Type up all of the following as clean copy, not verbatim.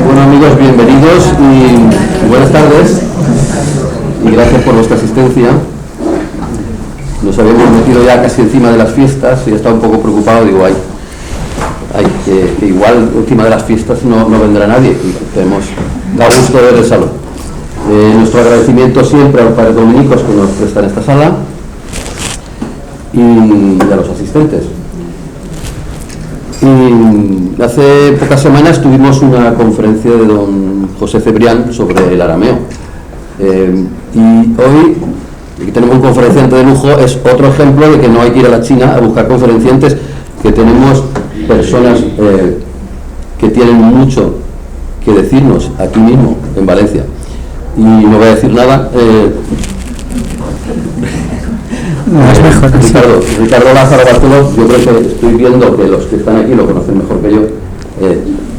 Bueno, amigos, bienvenidos y buenas tardes y gracias por vuestra asistencia. Nos habíamos metido ya casi encima de las fiestas y he estado un poco preocupado. Digo, que igual encima de las fiestas no vendrá nadie y tenemos da gusto ver el salón. Nuestro agradecimiento siempre a los padres dominicos que nos prestan esta sala y a los asistentes. Y hace pocas semanas tuvimos una conferencia de don José Cebrián sobre el arameo. Y hoy, aquí tenemos un conferenciante de lujo, es otro ejemplo de que no hay que ir a la China a buscar conferenciantes, que tenemos personas que tienen mucho que decirnos aquí mismo, en Valencia. Y no voy a decir nada. Ricardo Lázaro Bartolo, yo creo que estoy viendo que los que están aquí lo conocen mejor que yo,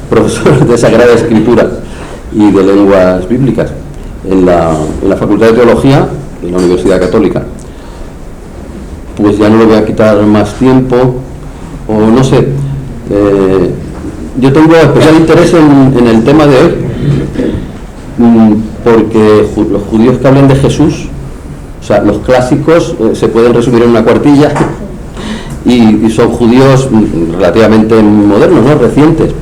profesor de Sagrada Escritura y de lenguas bíblicas en la Facultad de Teología en la Universidad Católica. Pues ya no le voy a quitar más tiempo, o no sé, yo tengo especial interés en el tema de hoy, porque los judíos que hablen de Jesús, o sea, los clásicos se pueden resumir en una cuartilla y son judíos relativamente modernos, ¿no? Recientes.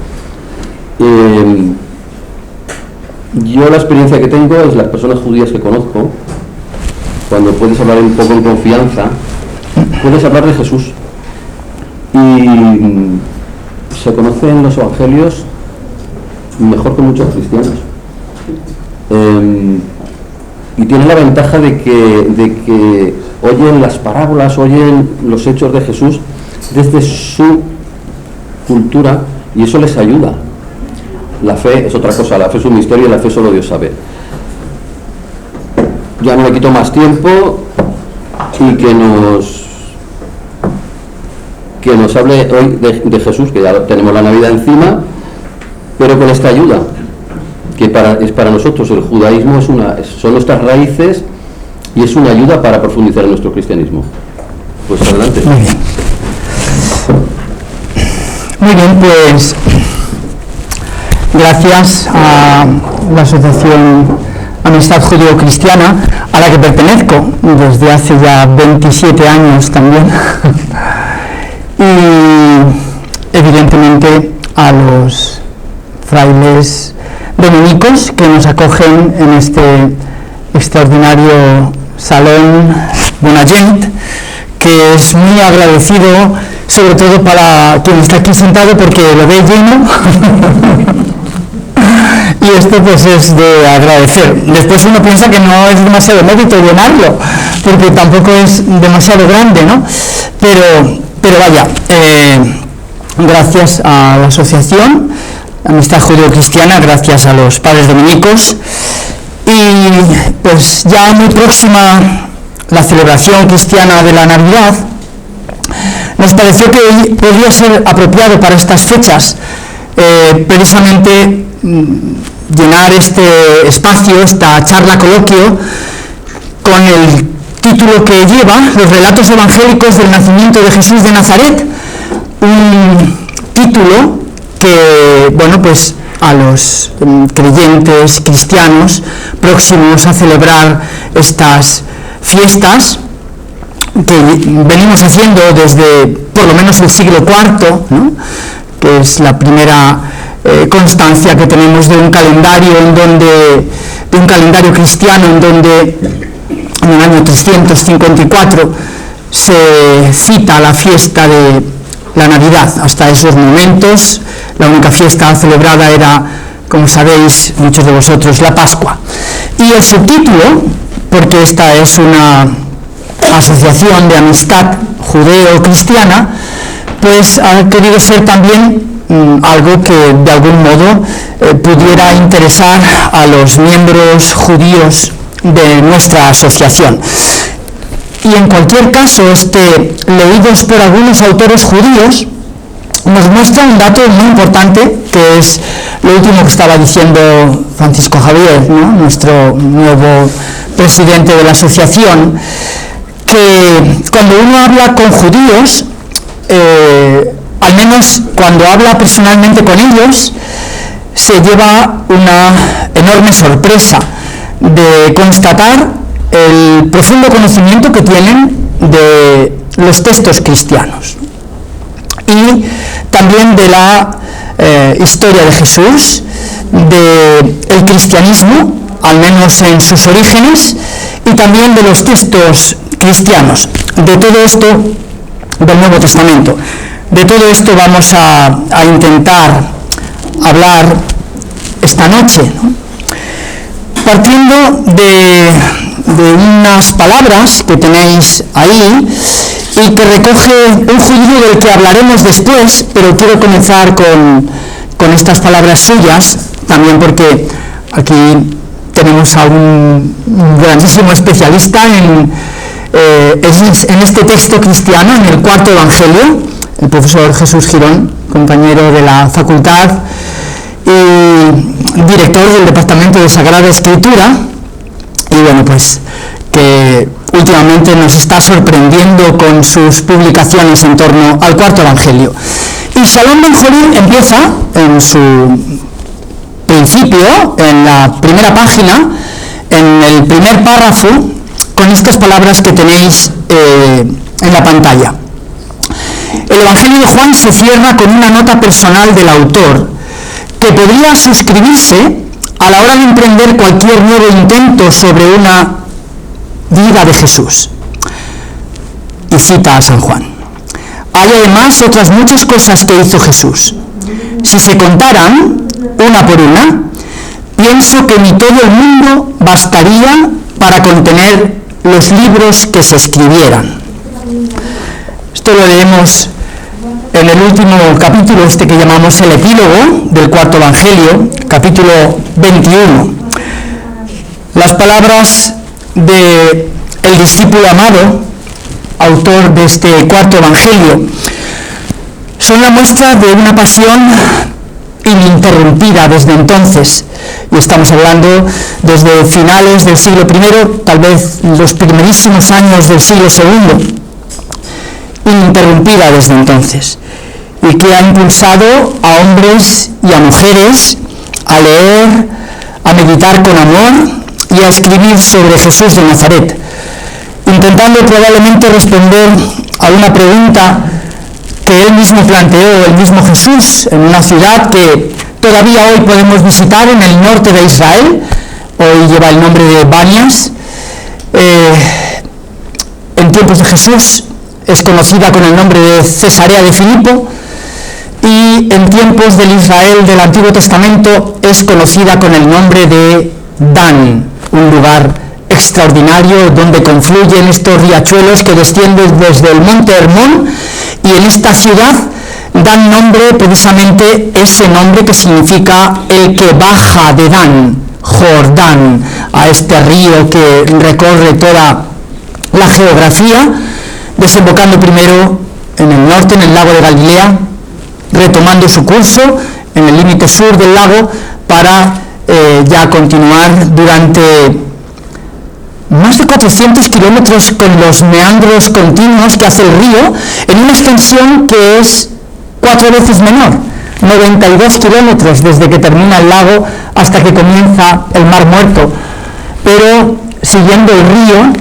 Yo la experiencia que tengo es las personas judías que conozco, cuando puedes hablar un poco en confianza, puedes hablar de Jesús. Y se conocen los evangelios mejor que muchos cristianos. Y tienen la ventaja de que oyen las parábolas, oyen los hechos de Jesús desde su cultura y eso les ayuda. La fe es otra cosa, la fe es un misterio y la fe solo Dios sabe. Ya no le quito más tiempo y que nos hable hoy de Jesús, que ya tenemos la Navidad encima, pero con esta ayuda, que es para nosotros el judaísmo son nuestras raíces y es una ayuda para profundizar en nuestro cristianismo. Pues adelante. Muy bien, pues gracias a la Asociación Amistad Judío-Cristiana, a la que pertenezco desde hace ya 27 años también, y evidentemente a los frailes dominicos que nos acogen en este extraordinario salón Bonagent, que es muy agradecido, sobre todo para quien está aquí sentado porque lo ve lleno y esto pues es de agradecer. Después uno piensa que no es demasiado mérito llenarlo porque tampoco es demasiado grande, ¿no? Pero vaya, gracias a la asociación Amistad Judío-Cristiana, gracias a los padres dominicos, y pues ya muy próxima la celebración cristiana de la Navidad, nos pareció que podría ser apropiado para estas fechas precisamente llenar este espacio, esta charla coloquio, con el título que lleva Los relatos evangélicos del nacimiento de Jesús de Nazaret, un título que, bueno, pues a los creyentes cristianos próximos a celebrar estas fiestas que venimos haciendo desde por lo menos el siglo IV, ¿no? Que es la primera constancia que tenemos de un calendario cristiano en donde en el año 354 se cita la fiesta de la Navidad. Hasta esos momentos la única fiesta celebrada era, como sabéis muchos de vosotros, la Pascua. Y el subtítulo, porque esta es una asociación de amistad judeo-cristiana, pues ha querido ser también algo que de algún modo pudiera interesar a los miembros judíos de nuestra asociación. Y en cualquier caso, leídos por algunos autores judíos, nos muestra un dato muy importante, que es lo último que estaba diciendo Francisco Javier, ¿no? Nuestro nuevo presidente de la asociación, que cuando uno habla con judíos, al menos cuando habla personalmente con ellos, se lleva una enorme sorpresa de constatar el profundo conocimiento que tienen de los textos cristianos y también de la historia de Jesús, del cristianismo, al menos en sus orígenes, y también de los textos cristianos, de todo esto del Nuevo Testamento. De todo esto vamos a intentar hablar esta noche, ¿no? Partiendo de unas palabras que tenéis ahí y que recoge un judío del que hablaremos después, pero quiero comenzar con estas palabras suyas, también porque aquí tenemos a un grandísimo especialista en este texto cristiano, en el cuarto evangelio, el profesor Jesús Girón, compañero de la facultad y director del Departamento de Sagrada Escritura, y bueno, pues que últimamente nos está sorprendiendo con sus publicaciones en torno al cuarto evangelio. Y Shalom Ben Jorim empieza en su principio, en la primera página, en el primer párrafo, con estas palabras que tenéis en la pantalla. El Evangelio de Juan se cierra con una nota personal del autor que podría suscribirse a la hora de emprender cualquier nuevo intento sobre una vida de Jesús. Y cita a San Juan. Hay además otras muchas cosas que hizo Jesús. Si se contaran una por una, pienso que ni todo el mundo bastaría para contener los libros que se escribieran. Esto lo leemos en el último capítulo, que llamamos el epílogo del cuarto evangelio, capítulo 21. Las palabras del discípulo amado, autor de este cuarto evangelio, son la muestra de una pasión ininterrumpida desde entonces, y estamos hablando desde finales del siglo I, tal vez los primerísimos años del siglo II, ininterrumpida desde entonces, y que ha impulsado a hombres y a mujeres a leer, a meditar con amor y a escribir sobre Jesús de Nazaret, intentando probablemente responder a una pregunta que él mismo planteó, el mismo Jesús, en una ciudad que todavía hoy podemos visitar en el norte de Israel. Hoy lleva el nombre de Banias. En tiempos de Jesús es conocida con el nombre de Cesarea de Filipo, y en tiempos del Israel del Antiguo Testamento es conocida con el nombre de Dan, un lugar extraordinario donde confluyen estos riachuelos que descienden desde el monte Hermón, y en esta ciudad dan nombre precisamente ese nombre que significa el que baja de Dan, Jordán, a este río que recorre toda la geografía, desembocando primero en el norte, en el lago de Galilea, retomando su curso en el límite sur del lago para ya continuar durante más de 400 kilómetros con los meandros continuos que hace el río, en una extensión que es 4 veces menor, 92 kilómetros desde que termina el lago hasta que comienza el Mar Muerto. Pero siguiendo el río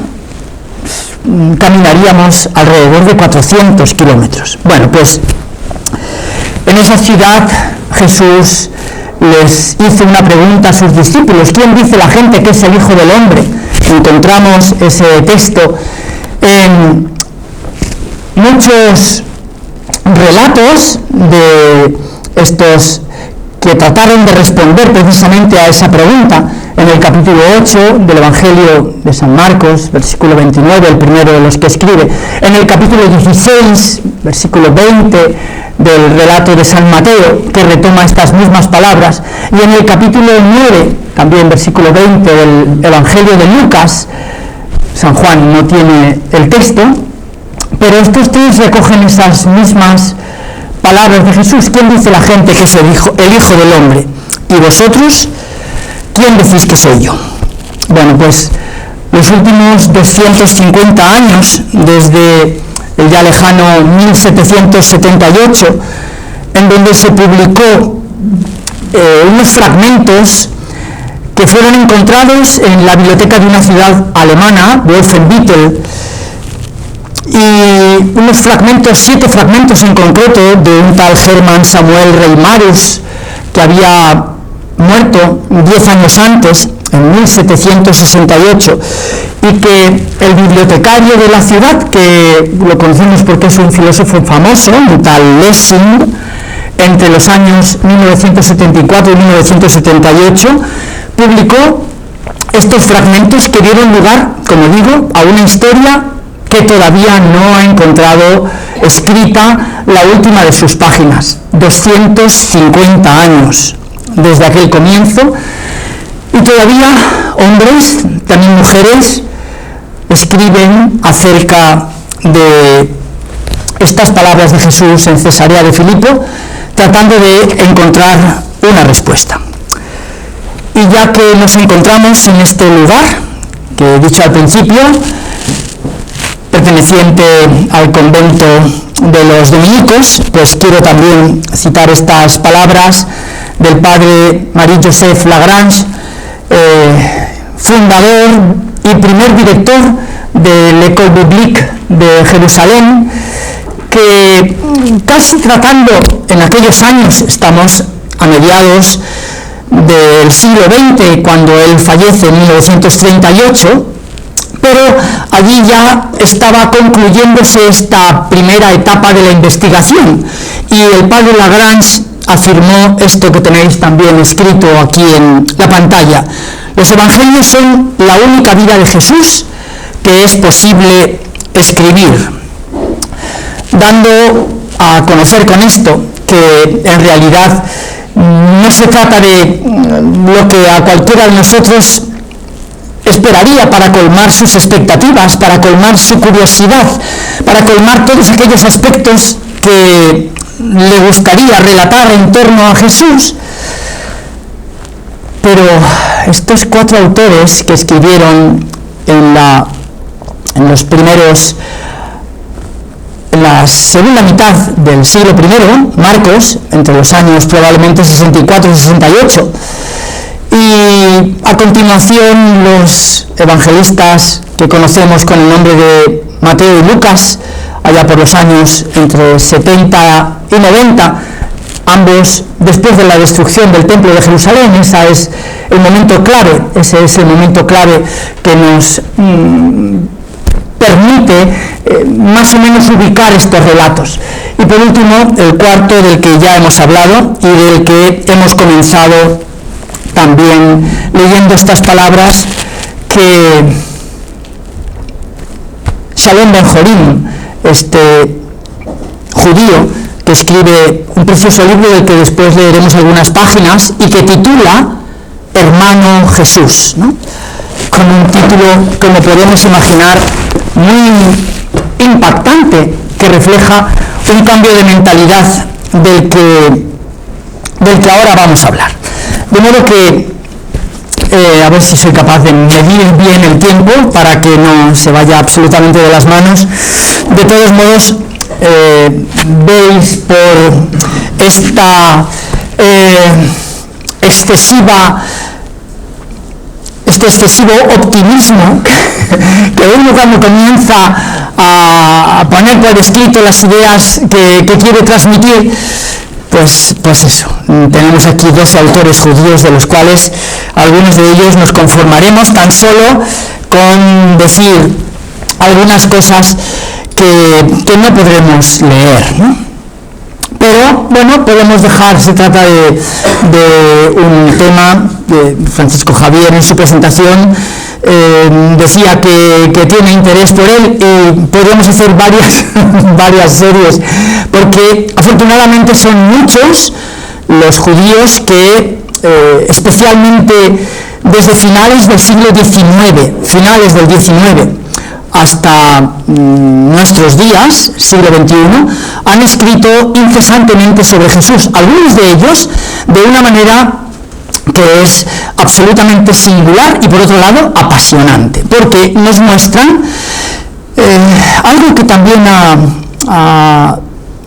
caminaríamos alrededor de 400 kilómetros. Bueno, pues en esa ciudad Jesús les hizo una pregunta a sus discípulos: ¿quién dice la gente que es el Hijo del Hombre? Encontramos ese texto en muchos relatos de estos que trataron de responder precisamente a esa pregunta. En el capítulo 8 del Evangelio de San Marcos, versículo 29, el primero de los que escribe. En el capítulo 16, versículo 20 del relato de San Mateo, que retoma estas mismas palabras. Y en el capítulo 9, también versículo 20 del Evangelio de Lucas, San Juan no tiene el texto, pero estos tres recogen esas mismas palabras de Jesús. ¿Quién dice la gente que es el Hijo del Hombre? ¿Y vosotros? ¿Quién decís que soy yo? Bueno, pues los últimos 250 años, desde el ya lejano 1778, en donde se publicó unos fragmentos que fueron encontrados en la biblioteca de una ciudad alemana, Wolfenbüttel, y unos fragmentos, 7 fragmentos en concreto, de un tal Hermann Samuel Reimarus, que había muerto 10 años antes, en 1768, y que el bibliotecario de la ciudad, que lo conocemos porque es un filósofo famoso, un tal Lessing, entre los años 1974 y 1978, publicó estos fragmentos que dieron lugar, como digo, a una historia que todavía no ha encontrado escrita la última de sus páginas, 250 años desde aquel comienzo, y todavía hombres, también mujeres, escriben acerca de estas palabras de Jesús en Cesarea de Filipo, tratando de encontrar una respuesta. Y ya que nos encontramos en este lugar, que he dicho al principio, perteneciente al convento de los dominicos, pues quiero también citar estas palabras del padre Marie-Joseph Lagrange, fundador y primer director de l'École Biblique de Jerusalén, que casi tratando en aquellos años, estamos a mediados del siglo XX, cuando él fallece en 1938, pero allí ya estaba concluyéndose esta primera etapa de la investigación, y el padre Lagrange afirmó esto que tenéis también escrito aquí en la pantalla: los evangelios son la única vida de Jesús que es posible escribir, dando a conocer con esto que en realidad no se trata de lo que a cualquiera de nosotros esperaría para colmar sus expectativas, para colmar su curiosidad, para colmar todos aquellos aspectos que le gustaría relatar en torno a Jesús. Pero estos 4 autores que escribieron en la segunda mitad del siglo I, Marcos, entre los años probablemente 64 y 68, y a continuación los evangelistas que conocemos con el nombre de Mateo y Lucas, allá por los años entre 70 y 90, ambos después de la destrucción del templo de Jerusalén. Ese es el momento clave que nos permite más o menos ubicar estos relatos. Y por último, el cuarto, del que ya hemos hablado y del que hemos comenzado también leyendo estas palabras, que Shalom Ben Jorim, este judío que escribe un precioso libro del que después leeremos algunas páginas y que titula Hermano Jesús, ¿no? Con un título, como podemos imaginar, muy impactante, que refleja un cambio de mentalidad del que ahora vamos a hablar. De modo que, a ver si soy capaz de medir bien el tiempo para que no se vaya absolutamente de las manos. De todos modos, veis por esta este excesivo optimismo que uno cuando comienza a poner por escrito las ideas que quiere transmitir, pues eso, tenemos aquí 2 autores judíos, de los cuales algunos de ellos nos conformaremos tan solo con decir algunas cosas que no podremos leer, ¿no? Pero bueno, podemos dejar, se trata de un tema de Francisco Javier en su presentación, decía que tiene interés por él, y podríamos hacer varias series, porque afortunadamente son muchos los judíos que, especialmente desde finales del siglo XIX, hasta nuestros días, siglo XXI, han escrito incesantemente sobre Jesús, algunos de ellos de una manera que es absolutamente singular y, por otro lado, apasionante, porque nos muestran algo que también ha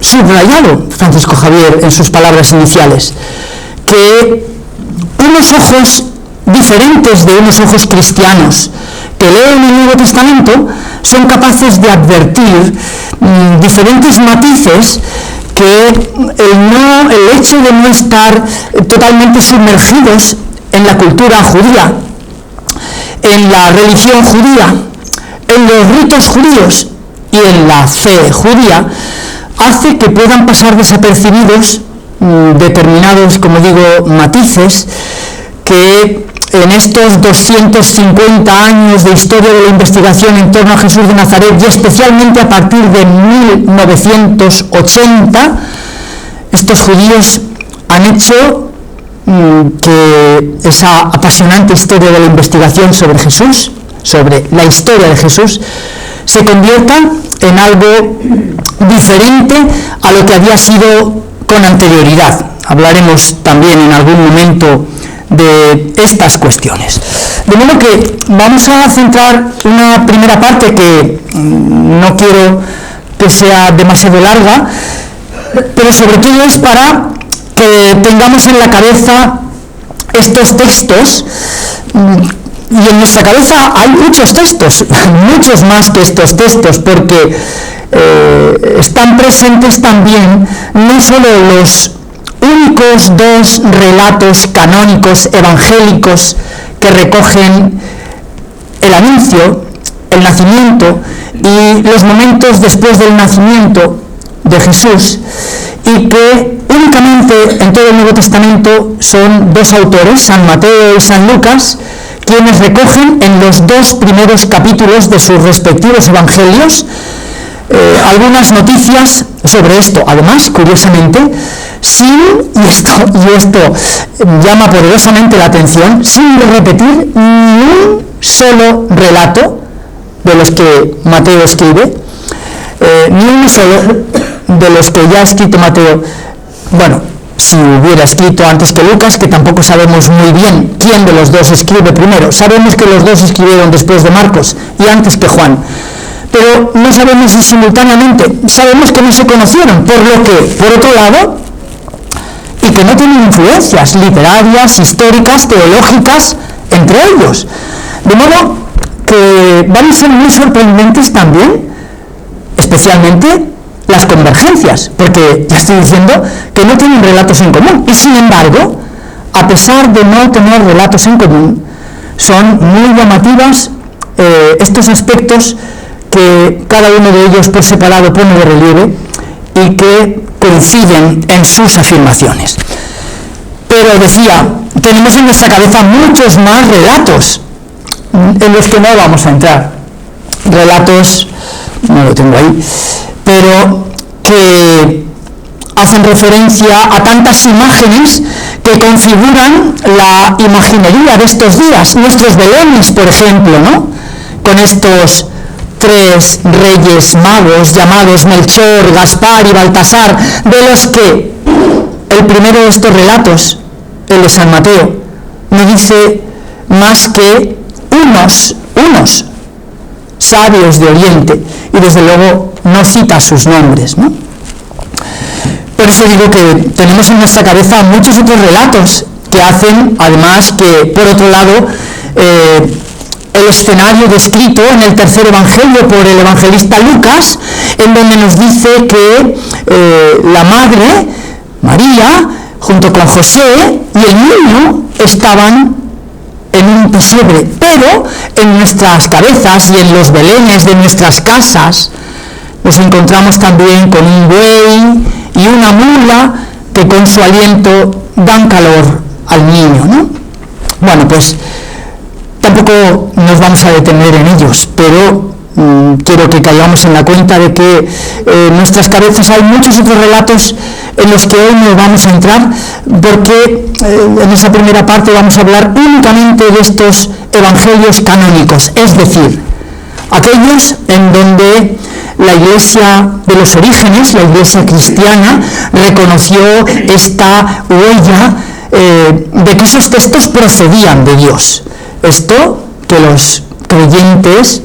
subrayado Francisco Javier en sus palabras iniciales, que unos ojos diferentes de unos ojos cristianos que leen el Nuevo Testamento son capaces de advertir diferentes matices que el hecho de no estar totalmente sumergidos en la cultura judía, en la religión judía, en los ritos judíos y en la fe judía, hace que puedan pasar desapercibidos determinados, como digo, matices que en estos 250 años de historia de la investigación en torno a Jesús de Nazaret, y especialmente a partir de 1980, estos judíos han hecho que esa apasionante historia de la investigación sobre Jesús, sobre la historia de Jesús, se convierta en algo diferente a lo que había sido con anterioridad. Hablaremos también en algún momento de estas cuestiones. De modo que vamos a centrar una primera parte que no quiero que sea demasiado larga, pero sobre todo es para que tengamos en la cabeza estos textos, y en nuestra cabeza hay muchos textos, muchos más que estos textos, porque están presentes también no solo los únicos dos relatos canónicos evangélicos que recogen el anuncio, el nacimiento y los momentos después del nacimiento de Jesús, y que únicamente en todo el Nuevo Testamento son dos autores, San Mateo y San Lucas, quienes recogen en los dos primeros capítulos de sus respectivos evangelios algunas noticias sobre esto. Además, curiosamente, y esto llama poderosamente la atención, sin repetir ni un solo relato de los que Mateo escribe, ni uno solo de los que ya ha escrito Mateo. Bueno, si hubiera escrito antes que Lucas, que tampoco sabemos muy bien quién de los dos escribe primero. Sabemos que los dos escribieron después de Marcos y antes que Juan, pero no sabemos si simultáneamente. Sabemos que no se conocieron, por lo que, por otro lado, y que no tienen influencias literarias, históricas, teológicas entre ellos. De modo que van a ser muy sorprendentes también, especialmente las convergencias, porque ya estoy diciendo que no tienen relatos en común, y sin embargo, a pesar de no tener relatos en común, son muy llamativas estos aspectos que cada uno de ellos por separado pone de relieve y que coinciden en sus afirmaciones. Pero decía, tenemos en nuestra cabeza muchos más relatos en los que no vamos a entrar. Relatos, no lo tengo ahí, pero que hacen referencia a tantas imágenes que configuran la imaginería de estos días. Nuestros belenes, por ejemplo, ¿no? Con estos tres reyes magos llamados Melchor, Gaspar y Baltasar, de los que el primero de estos relatos, el de San Mateo, no dice más que unos sabios de Oriente, y desde luego no cita sus nombres, ¿no? Por eso digo que tenemos en nuestra cabeza muchos otros relatos que hacen, además, que por otro lado el escenario descrito en el tercer evangelio por el evangelista Lucas, en donde nos dice que la madre, María, junto con José y el niño estaban en un pesebre, pero en nuestras cabezas y en los belenes de nuestras casas nos encontramos también con un buey y una mula que con su aliento dan calor al niño, ¿no? Bueno, pues tampoco nos vamos a detener en ellos, pero quiero que caigamos en la cuenta de que en nuestras cabezas hay muchos otros relatos en los que hoy no vamos a entrar, porque en esa primera parte vamos a hablar únicamente de estos evangelios canónicos, es decir, aquellos en donde la Iglesia de los orígenes, la Iglesia cristiana, reconoció esta huella de que esos textos procedían de Dios. Esto que los creyentes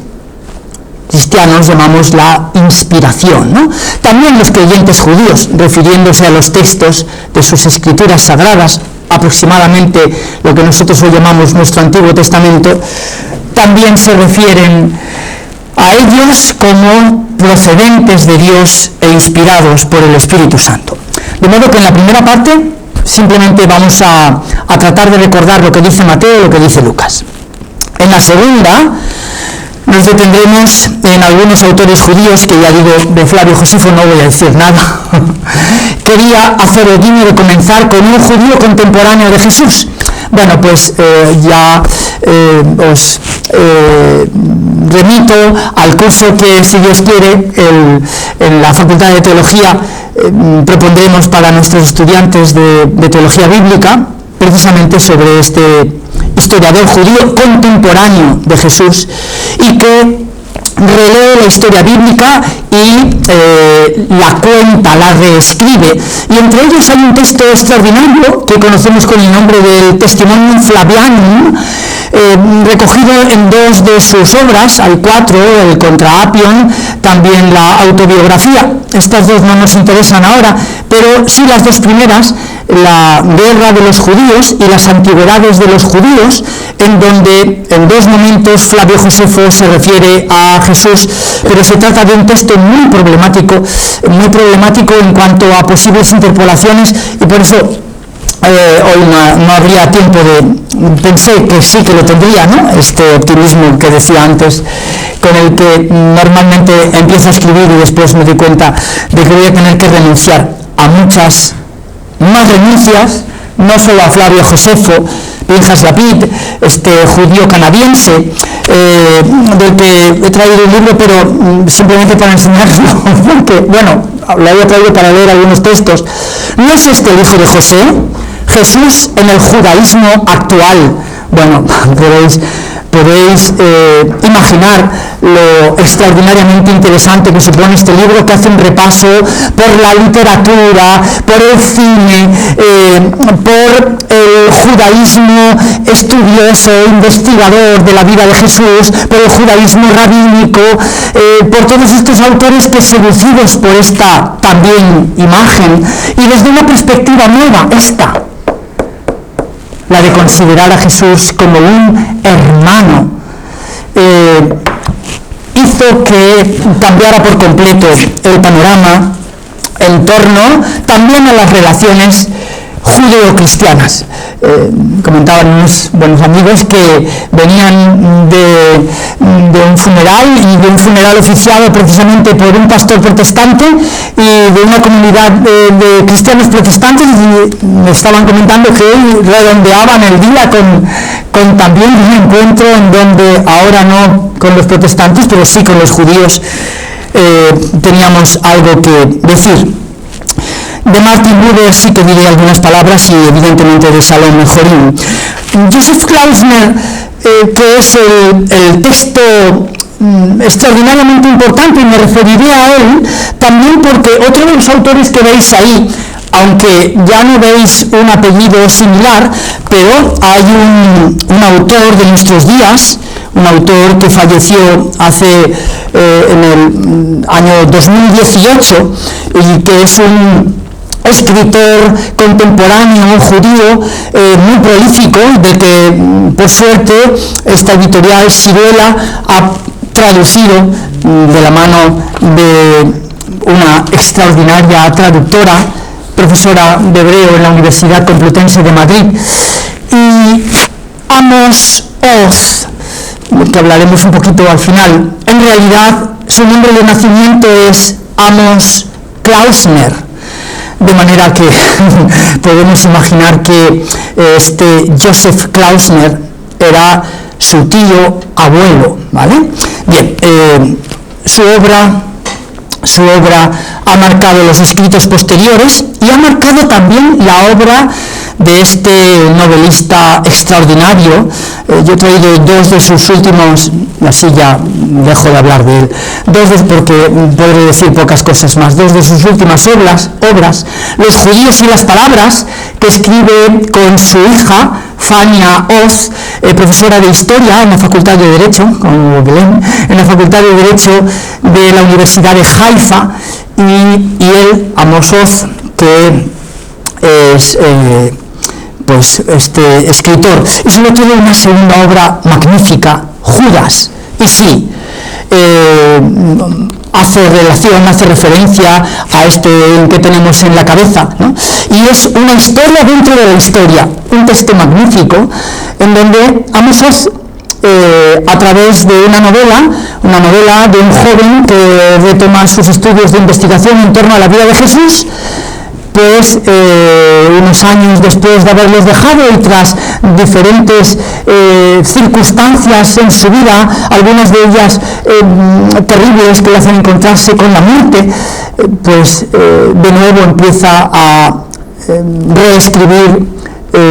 cristianos llamamos la inspiración, ¿no? También los creyentes judíos, refiriéndose a los textos de sus escrituras sagradas, aproximadamente lo que nosotros hoy llamamos nuestro Antiguo Testamento, también se refieren a ellos como procedentes de Dios e inspirados por el Espíritu Santo. De modo que en la primera parte simplemente vamos a tratar de recordar lo que dice Mateo y lo que dice Lucas. En la segunda nos detendremos en algunos autores judíos, que ya digo, de Flavio Josefo no voy a decir nada. Quería hacer el guiño de comenzar con un judío contemporáneo de Jesús. Bueno, pues os remito al curso que, si Dios quiere, en la Facultad de Teología propondremos para nuestros estudiantes de Teología Bíblica, precisamente sobre este historiador judío contemporáneo de Jesús, y que relee la historia bíblica y la cuenta, la reescribe. Y entre ellos hay un texto extraordinario que conocemos con el nombre del Testimonium Flavianum, recogido en dos de sus obras, hay 4, el Contra Appium, también la autobiografía. Estas dos no nos interesan ahora, pero sí las dos primeras, la guerra de los judíos y las antigüedades de los judíos, en donde en dos momentos Flavio Josefo se refiere a Jesús, pero se trata de un texto muy problemático en cuanto a posibles interpolaciones, y por eso hoy no habría tiempo pensé que sí que lo tendría, ¿no? Este optimismo que decía antes, con el que normalmente empiezo a escribir y después me doy cuenta de que voy a tener que renunciar a muchas más renuncias, no solo a Flavio Josefo, Pinchas Lapid, este judío canadiense, del que he traído un libro, pero simplemente para enseñarlo, porque, bueno, lo había traído para leer algunos textos. ¿No es este el hijo de José? Jesús en el judaísmo actual. Bueno, podéis imaginar lo extraordinariamente interesante que supone este libro, que hace un repaso por la literatura, por el cine, por el judaísmo estudioso, investigador de la vida de Jesús, por el judaísmo rabínico, por todos estos autores que, seducidos por esta también imagen y desde una perspectiva nueva, la de considerar a Jesús como un hermano, hizo que cambiara por completo el panorama en torno también a las relaciones judeo-cristianas. Comentaban unos buenos amigos que venían de un funeral, y de un funeral oficiado precisamente por un pastor protestante y de una comunidad de cristianos protestantes, y me estaban comentando que hoy redondeaban el día con también un encuentro en donde, ahora no con los protestantes, pero sí con los judíos, teníamos algo que decir. De Martin Buber sí que diré algunas palabras, y evidentemente de Salome Jorim. Joseph Klausner, que es el texto extraordinariamente importante, y me referiré a él también porque otro de los autores que veis ahí, aunque ya no veis un apellido similar, pero hay un autor de nuestros días, un autor que falleció en el año 2018 y que es un escritor contemporáneo judío muy prolífico, de que por suerte esta editorial Siruela ha traducido de la mano de una extraordinaria traductora, profesora de hebreo en la Universidad Complutense de Madrid, y Amos Oz, que hablaremos un poquito al final. En realidad su nombre de nacimiento es Amos Klausner, de manera que podemos imaginar que este Joseph Klausner era su tío abuelo, ¿vale? Bien, su obra ha marcado los escritos posteriores y ha marcado también la obra de este novelista extraordinario. Yo he traído dos de sus últimos, así ya dejo de hablar de él, porque podré decir pocas cosas más, dos de sus últimas obras, Los judíos y las palabras, que escribe con su hija, Fania Oz, profesora de Historia en la Facultad de Derecho, como Belén, en la Facultad de Derecho de la Universidad de Haifa, y él, Amos Oz, que es pues este escritor. Y sobre todo una segunda obra magnífica, Judas. Y sí, hace referencia a este que tenemos en la cabeza, ¿no? Y es una historia dentro de la historia, un texto magnífico en donde Amos Oz, a través de una novela de un joven que retoma sus estudios de investigación en torno a la vida de Jesús, pues unos años después de haberlos dejado y tras diferentes circunstancias en su vida, algunas de ellas terribles que le hacen encontrarse con la muerte, pues de nuevo empieza a reescribir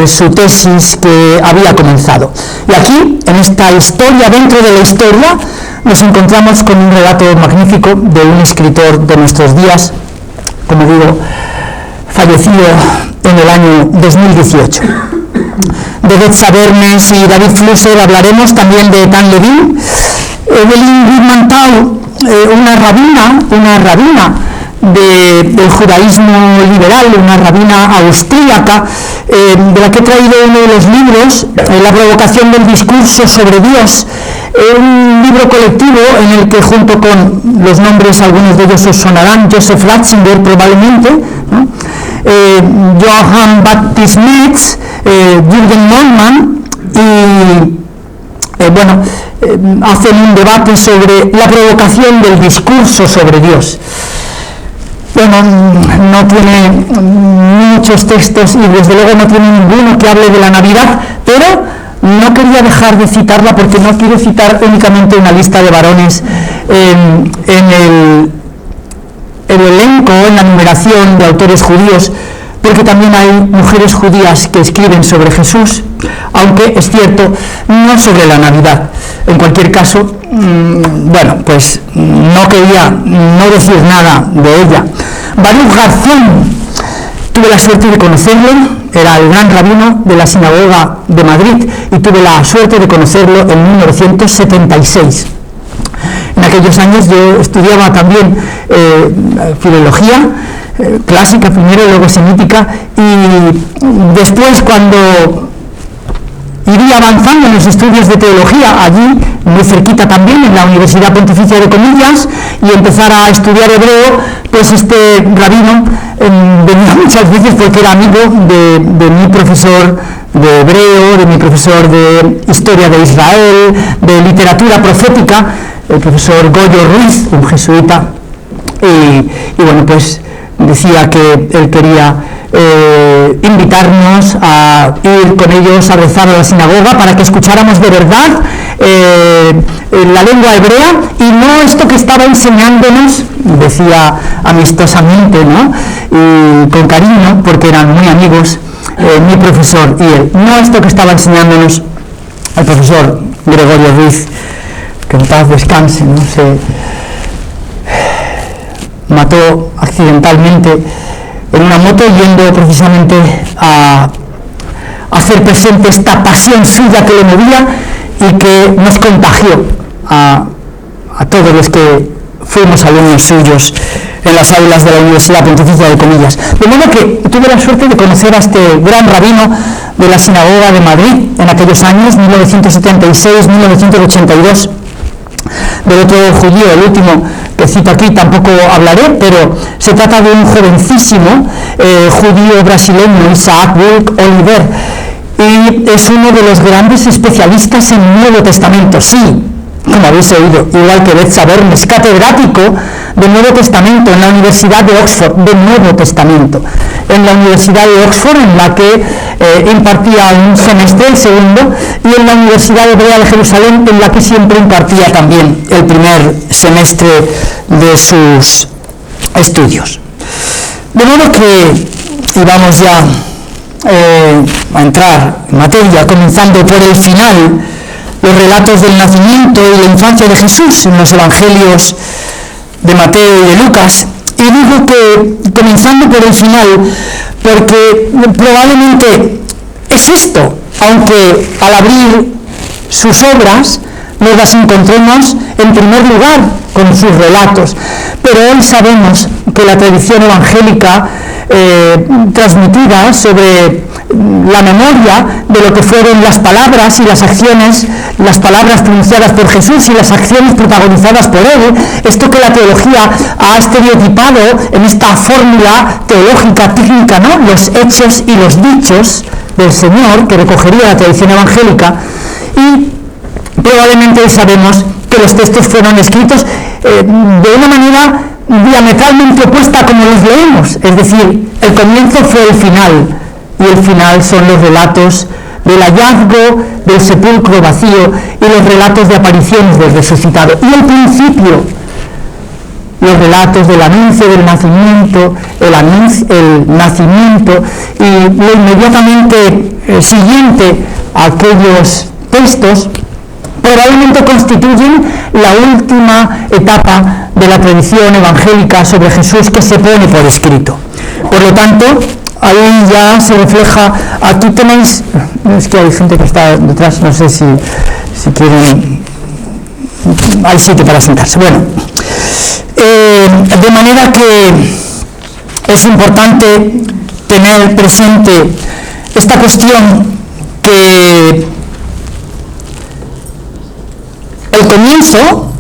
su tesis que había comenzado. Y aquí, en esta historia dentro de la historia, nos encontramos con un relato magnífico de un escritor de nuestros días, como digo, fallecido en el año 2018. De Betsa Bermes y David Flusser hablaremos también de Dan Levin, Evelyn Goodman-Tau, una rabina del judaísmo liberal, una rabina austríaca, de la que he traído uno de los libros, La provocación del discurso sobre Dios, un libro colectivo en el que, junto con los nombres, algunos de ellos os sonarán, Joseph Ratzinger probablemente, ¿no? Johann Baptist Metz, Jürgen Moltmann, y hacen un debate sobre la provocación del discurso sobre Dios. Bueno, no tiene muchos textos y desde luego no tiene ninguno que hable de la Navidad, pero no quería dejar de citarla porque no quiero citar únicamente una lista de varones en el elenco, en la numeración de autores judíos, porque también hay mujeres judías que escriben sobre Jesús, aunque es cierto, no sobre la Navidad. En cualquier caso, pues no quería no decir nada de ella. Baruch Garzón, tuve la suerte de conocerlo, era el gran rabino de la sinagoga de Madrid, y tuve la suerte de conocerlo en 1976. En aquellos años yo estudiaba también filología clásica primero, luego semítica, y después, cuando iría avanzando en los estudios de teología, allí muy cerquita también, en la Universidad Pontificia de Comillas, y empezar a estudiar hebreo, pues este rabino venía muchas veces porque era amigo de mi profesor de hebreo, de mi profesor de historia de Israel, de literatura profética, el profesor Goyo Ruiz, un jesuita, y bueno, pues decía que él quería invitarnos a ir con ellos a rezar a la sinagoga para que escucháramos de verdad la lengua hebrea y no esto que estaba enseñándonos, decía amistosamente, ¿no? Y con cariño, porque eran muy amigos, mi profesor y él, no esto que estaba enseñándonos el profesor Gregorio Ruiz, que en paz descanse, ¿no? Se mató accidentalmente en una moto yendo precisamente a hacer presente esta pasión suya que le movía y que nos contagió a todos los que fuimos alumnos suyos en las aulas de la Universidad Pontificia de Comillas. De modo que tuve la suerte de conocer a este gran rabino de la sinagoga de Madrid en aquellos años, 1976-1982. Del otro judío, el último que cito aquí, tampoco hablaré, pero se trata de un jovencísimo judío brasileño, Isaac Burke Oliver, y es uno de los grandes especialistas en el Nuevo Testamento, sí, como habéis oído, igual que Betsa Bermes, catedrático del Nuevo Testamento en la Universidad de Oxford, del Nuevo Testamento, en la Universidad de Oxford, en la que impartía un semestre, el segundo, y en la Universidad Hebrea de Jerusalén, en la que siempre impartía también el primer semestre de sus estudios. De modo que, y vamos ya a entrar en materia, comenzando por el final, los relatos del nacimiento y la infancia de Jesús en los evangelios de Mateo y de Lucas. Y digo que comenzando por el final, porque probablemente es esto aunque al abrir sus obras nos las encontremos en primer lugar con sus relatos. Pero hoy sabemos que la tradición evangélica transmitida sobre la memoria de lo que fueron las palabras y las acciones, las palabras pronunciadas por Jesús y las acciones protagonizadas por él, esto que la teología ha estereotipado en esta fórmula teológica técnica, ¿no? Los hechos y los dichos del Señor, que recogería la tradición evangélica, y probablemente hoy sabemos que los textos fueron escritos de una manera diametralmente opuesta como los leemos, es decir, el comienzo fue el final, y el final son los relatos del hallazgo del sepulcro vacío y los relatos de apariciones del resucitado, y el principio, los relatos del anuncio del nacimiento, el nacimiento, y lo inmediatamente siguiente a aquellos textos probablemente constituyen la última etapa de la tradición evangélica sobre Jesús que se pone por escrito. Por lo tanto, ahí ya se refleja, aquí tenéis, es que hay gente que está detrás, no sé si quieren, hay sitio para sentarse. Bueno, de manera que es importante tener presente esta cuestión, que el comienzo,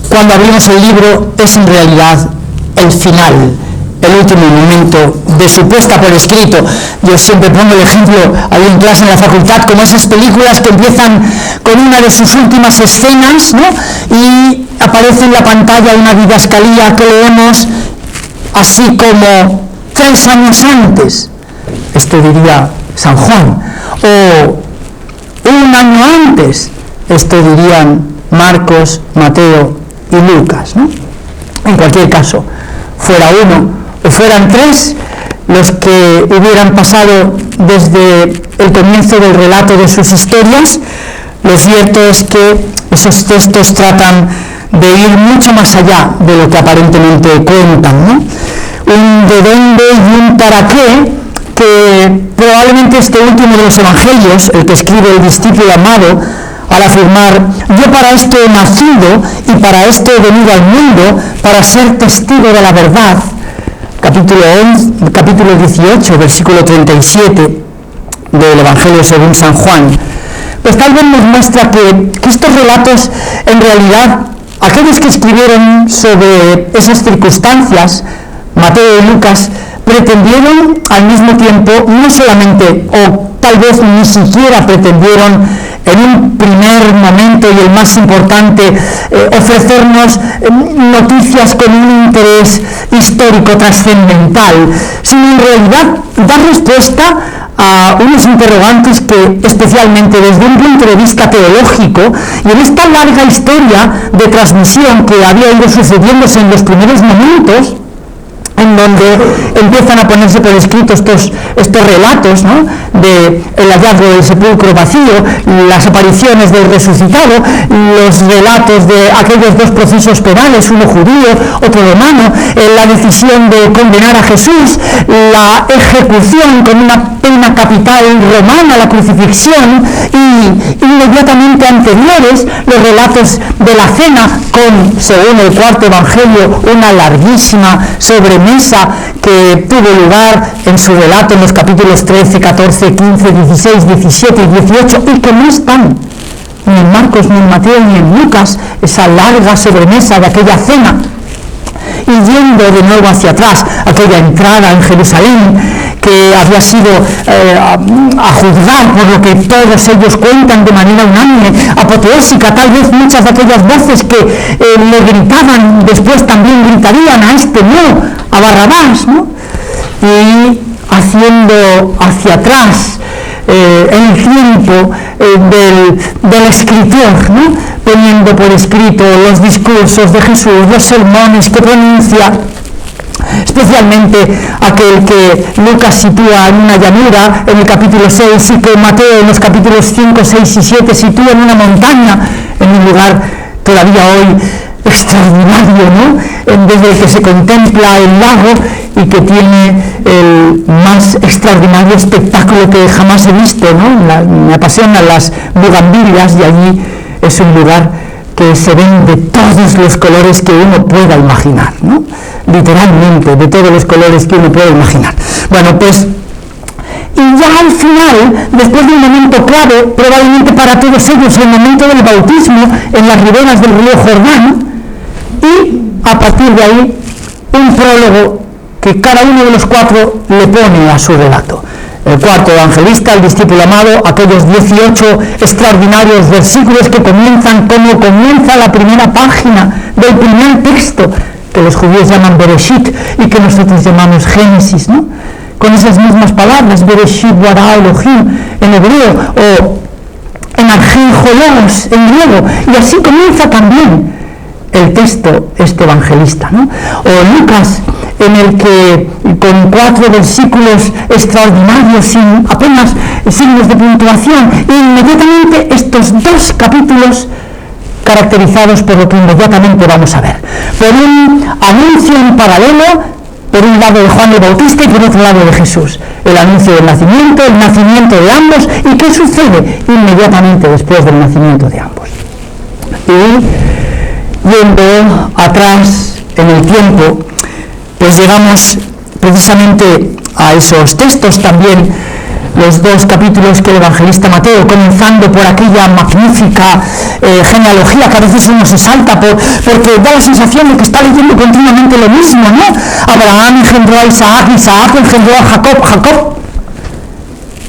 cuando abrimos el libro, es en realidad el final, el último momento de su puesta por escrito. Yo siempre pongo el ejemplo, hay en clase en la facultad, como esas películas que empiezan con una de sus últimas escenas, ¿no? Y aparece en la pantalla una didascalía que leemos así como 3 años antes, esto diría San Juan, o 1 año antes, esto dirían Marcos, Mateo y Lucas, ¿no? En cualquier caso, fuera uno o fueran 3 los que hubieran pasado desde el comienzo del relato de sus historias, lo cierto es que esos textos tratan de ir mucho más allá de lo que aparentemente cuentan, ¿no? Un de dónde y un para qué, que probablemente este último de los evangelios, el que escribe el discípulo amado, al afirmar: yo para esto he nacido y para esto he venido al mundo, para ser testigo de la verdad, capítulo 18, versículo 37 del Evangelio según San Juan, pues tal vez nos muestra que estos relatos, en realidad, aquellos que escribieron sobre esas circunstancias, Mateo y Lucas, pretendieron al mismo tiempo, no solamente, o tal vez ni siquiera pretendieron en un primer momento y el más importante, ofrecernos noticias con un interés histórico trascendental, sino en realidad dar respuesta a unos interrogantes que, especialmente desde un punto de vista teológico, y en esta larga historia de transmisión que había ido sucediéndose en los primeros momentos, en donde empiezan a ponerse por escrito estos relatos, ¿no?, de el hallazgo del sepulcro vacío, las apariciones del resucitado, los relatos de aquellos 2 procesos penales, uno judío, otro romano, la decisión de condenar a Jesús, la ejecución con una pena capital romana, la crucifixión, y inmediatamente anteriores los relatos de la cena con, según el cuarto evangelio, una larguísima sobremesa que tuvo lugar en su relato en los capítulos 13, 14, 15, 16, 17 y 18, y que no están ni en Marcos, ni en Mateo, ni en Lucas, esa larga sobremesa de aquella cena. Y yendo de nuevo hacia atrás, aquella entrada en Jerusalén, que había sido a juzgar por lo que todos ellos cuentan de manera unánime, apoteósica, tal vez muchas de aquellas voces que le gritaban, después también gritarían: a este no, a Barrabás, ¿no? Y haciendo hacia atrás en el tiempo del escritor, ¿no?, poniendo por escrito los discursos de Jesús, los sermones que pronuncia, especialmente aquel que Lucas sitúa en una llanura en el capítulo 6 y que Mateo en los capítulos 5, 6 y 7 sitúa en una montaña, en un lugar todavía hoy extraordinario, ¿no? Desde el que se contempla el lago y que tiene el más extraordinario espectáculo que jamás he visto, ¿no? Me apasionan las bugambilias y allí es un lugar que se ven de todos los colores que uno pueda imaginar, ¿no? Literalmente, de todos los colores que uno pueda imaginar. Bueno, pues, y ya al final, después de un momento clave, probablemente para todos ellos, el momento del bautismo en las riberas del río Jordán, y a partir de ahí, un prólogo que cada uno de los cuatro le pone a su relato. El cuarto evangelista, el discípulo amado, aquellos 18 extraordinarios versículos que comienzan como comienza la primera página del primer texto, que los judíos llaman Bereshit y que nosotros llamamos Génesis, ¿no? Con esas mismas palabras, Bereshit bara Elohim en hebreo, o en argeijolos en griego, y así comienza también el texto evangelista, ¿no? O Lucas, en el que con 4 versículos extraordinarios sin apenas signos de puntuación, e inmediatamente estos 2 capítulos caracterizados por lo que inmediatamente vamos a ver, por un anuncio en paralelo, por un lado de Juan el Bautista y por otro lado de Jesús, el anuncio del nacimiento, el nacimiento de ambos, y qué sucede inmediatamente después del nacimiento de ambos. Y yendo atrás en el tiempo, pues llegamos precisamente a esos textos también, los 2 capítulos que el evangelista Mateo, comenzando por aquella magnífica genealogía que a veces uno se salta porque da la sensación de que está leyendo continuamente lo mismo, ¿no? Abraham engendró a Isaac, Isaac engendró a Jacob, Jacob.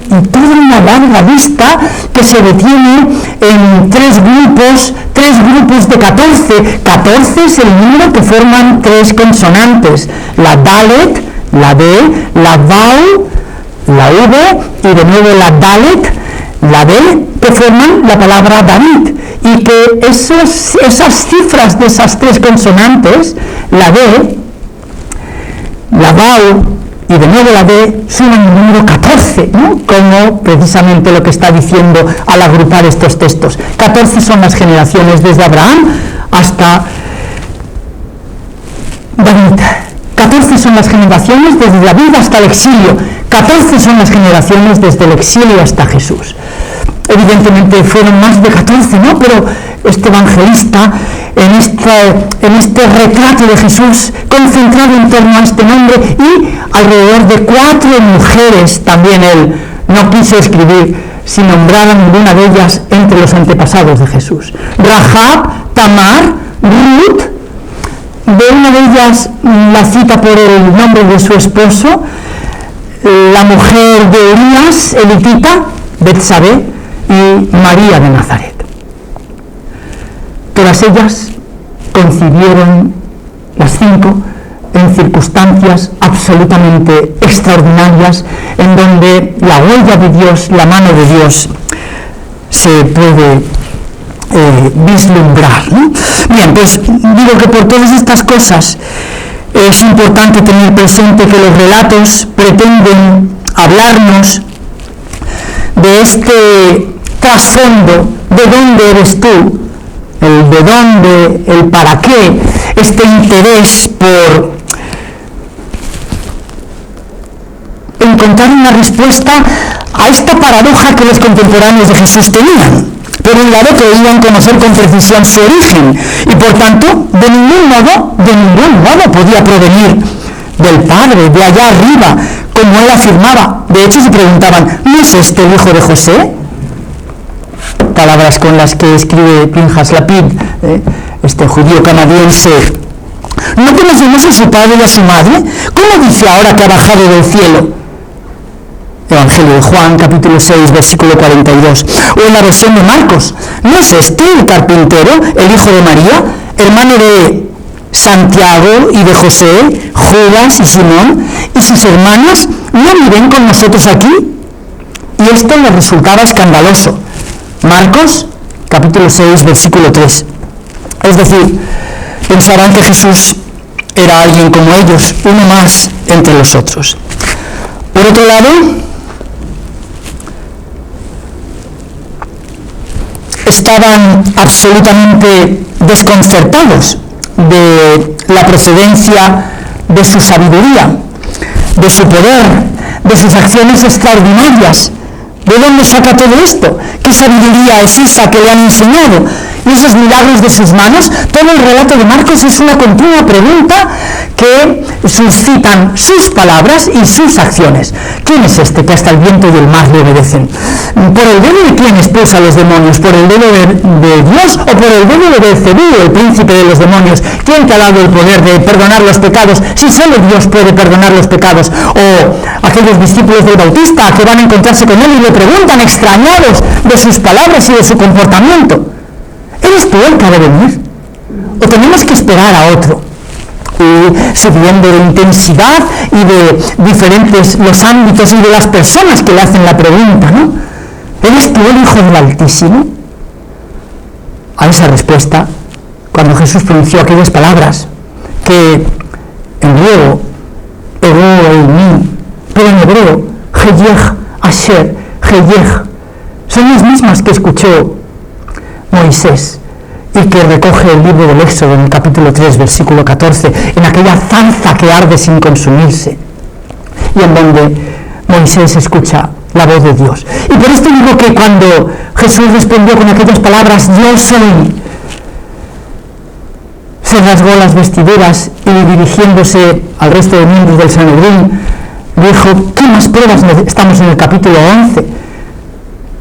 Y toda una larga lista que se detiene en 3 grupos de 14. 14 es el número que forman 3 consonantes, la Dalet, la D, la Vau, la V y de nuevo la Dalet, la D, que forman la palabra David, y que esas cifras de esas 3 consonantes, la D, la Vau y de nuevo la D, suman el número 14, ¿no? Como precisamente lo que está diciendo al agrupar estos textos. 14 son las generaciones desde Abraham hasta David. 14 son las generaciones desde David hasta el exilio. 14 son las generaciones desde el exilio hasta Jesús. Evidentemente fueron más de 14, ¿no? Pero este evangelista, en este retrato de Jesús, concentrado en torno a este nombre y alrededor de 4 mujeres, también él no quiso escribir sin nombrar a ninguna de ellas entre los antepasados de Jesús. Rahab, Tamar, Ruth, de una de ellas la cita por el nombre de su esposo, la mujer de Elías, elitita, Betsabé, y María de Nazaret. Todas ellas concibieron, las 5, en circunstancias absolutamente extraordinarias, en donde la huella de Dios, la mano de Dios, se puede vislumbrar, ¿no? Bien, pues digo que por todas estas cosas es importante tener presente que los relatos pretenden hablarnos de este trasfondo, de dónde eres tú, el de dónde, el para qué, este interés por encontrar una respuesta a esta paradoja que los contemporáneos de Jesús tenían. Por un lado, querían conocer con precisión su origen y, por tanto, de ningún modo podía provenir del Padre, de allá arriba, como él afirmaba. De hecho, se preguntaban, ¿no es este el hijo de José? Palabras con las que escribe Pinhas Lapid, este judío canadiense. ¿No conocemos a su padre y a su madre? ¿Cómo dice ahora que ha bajado del cielo? Evangelio de Juan, capítulo 6, versículo 42. O en la versión de Marcos, ¿no es este el carpintero, el hijo de María, hermano de Santiago y de José, Judas y Simón, y sus hermanas no viven con nosotros aquí? Y esto les resultaba escandaloso. Marcos, capítulo 6, versículo 3. Es decir, pensarán que Jesús era alguien como ellos, uno más entre los otros. Por otro lado, estaban absolutamente desconcertados de la procedencia de su sabiduría, de su poder, de sus acciones extraordinarias. ¿De dónde saca todo esto? ¿Qué sabiduría es esa que le han enseñado? ¿Y esos milagros de sus manos? Todo el relato de Marcos es una continua pregunta que suscitan sus palabras y sus acciones. ¿Quién es este que hasta el viento y el mar le obedecen? ¿Por el dedo de quién expulsa a los demonios? ¿Por el dedo de Dios o por el dedo de Beelzebú, el príncipe de los demonios? ¿Quién te ha dado el poder de perdonar los pecados? Si solo Dios puede perdonar los pecados. O aquellos discípulos del Bautista que van a encontrarse con él y le preguntan, extrañados de sus palabras y de su comportamiento: ¿eres tú el que ha de venir? ¿O tenemos que esperar a otro? Y subiendo de intensidad y de diferentes los ámbitos y de las personas que le hacen la pregunta, ¿no? ¿Eres tú el Hijo del Altísimo? A esa respuesta, cuando Jesús pronunció aquellas palabras, que en griego, ego eimi, pero en hebreo, heyech, asher, heyech, son las mismas que escuchó Moisés y que recoge el libro del Éxodo en el capítulo 3, versículo 14, en aquella zarza que arde sin consumirse, y en donde Moisés escucha la voz de Dios. Y por esto digo que cuando Jesús respondió con aquellas palabras, yo soy, se rasgó las vestiduras y dirigiéndose al resto de miembros del Sanedrín, dijo: ¿qué más pruebas? Estamos en el capítulo 11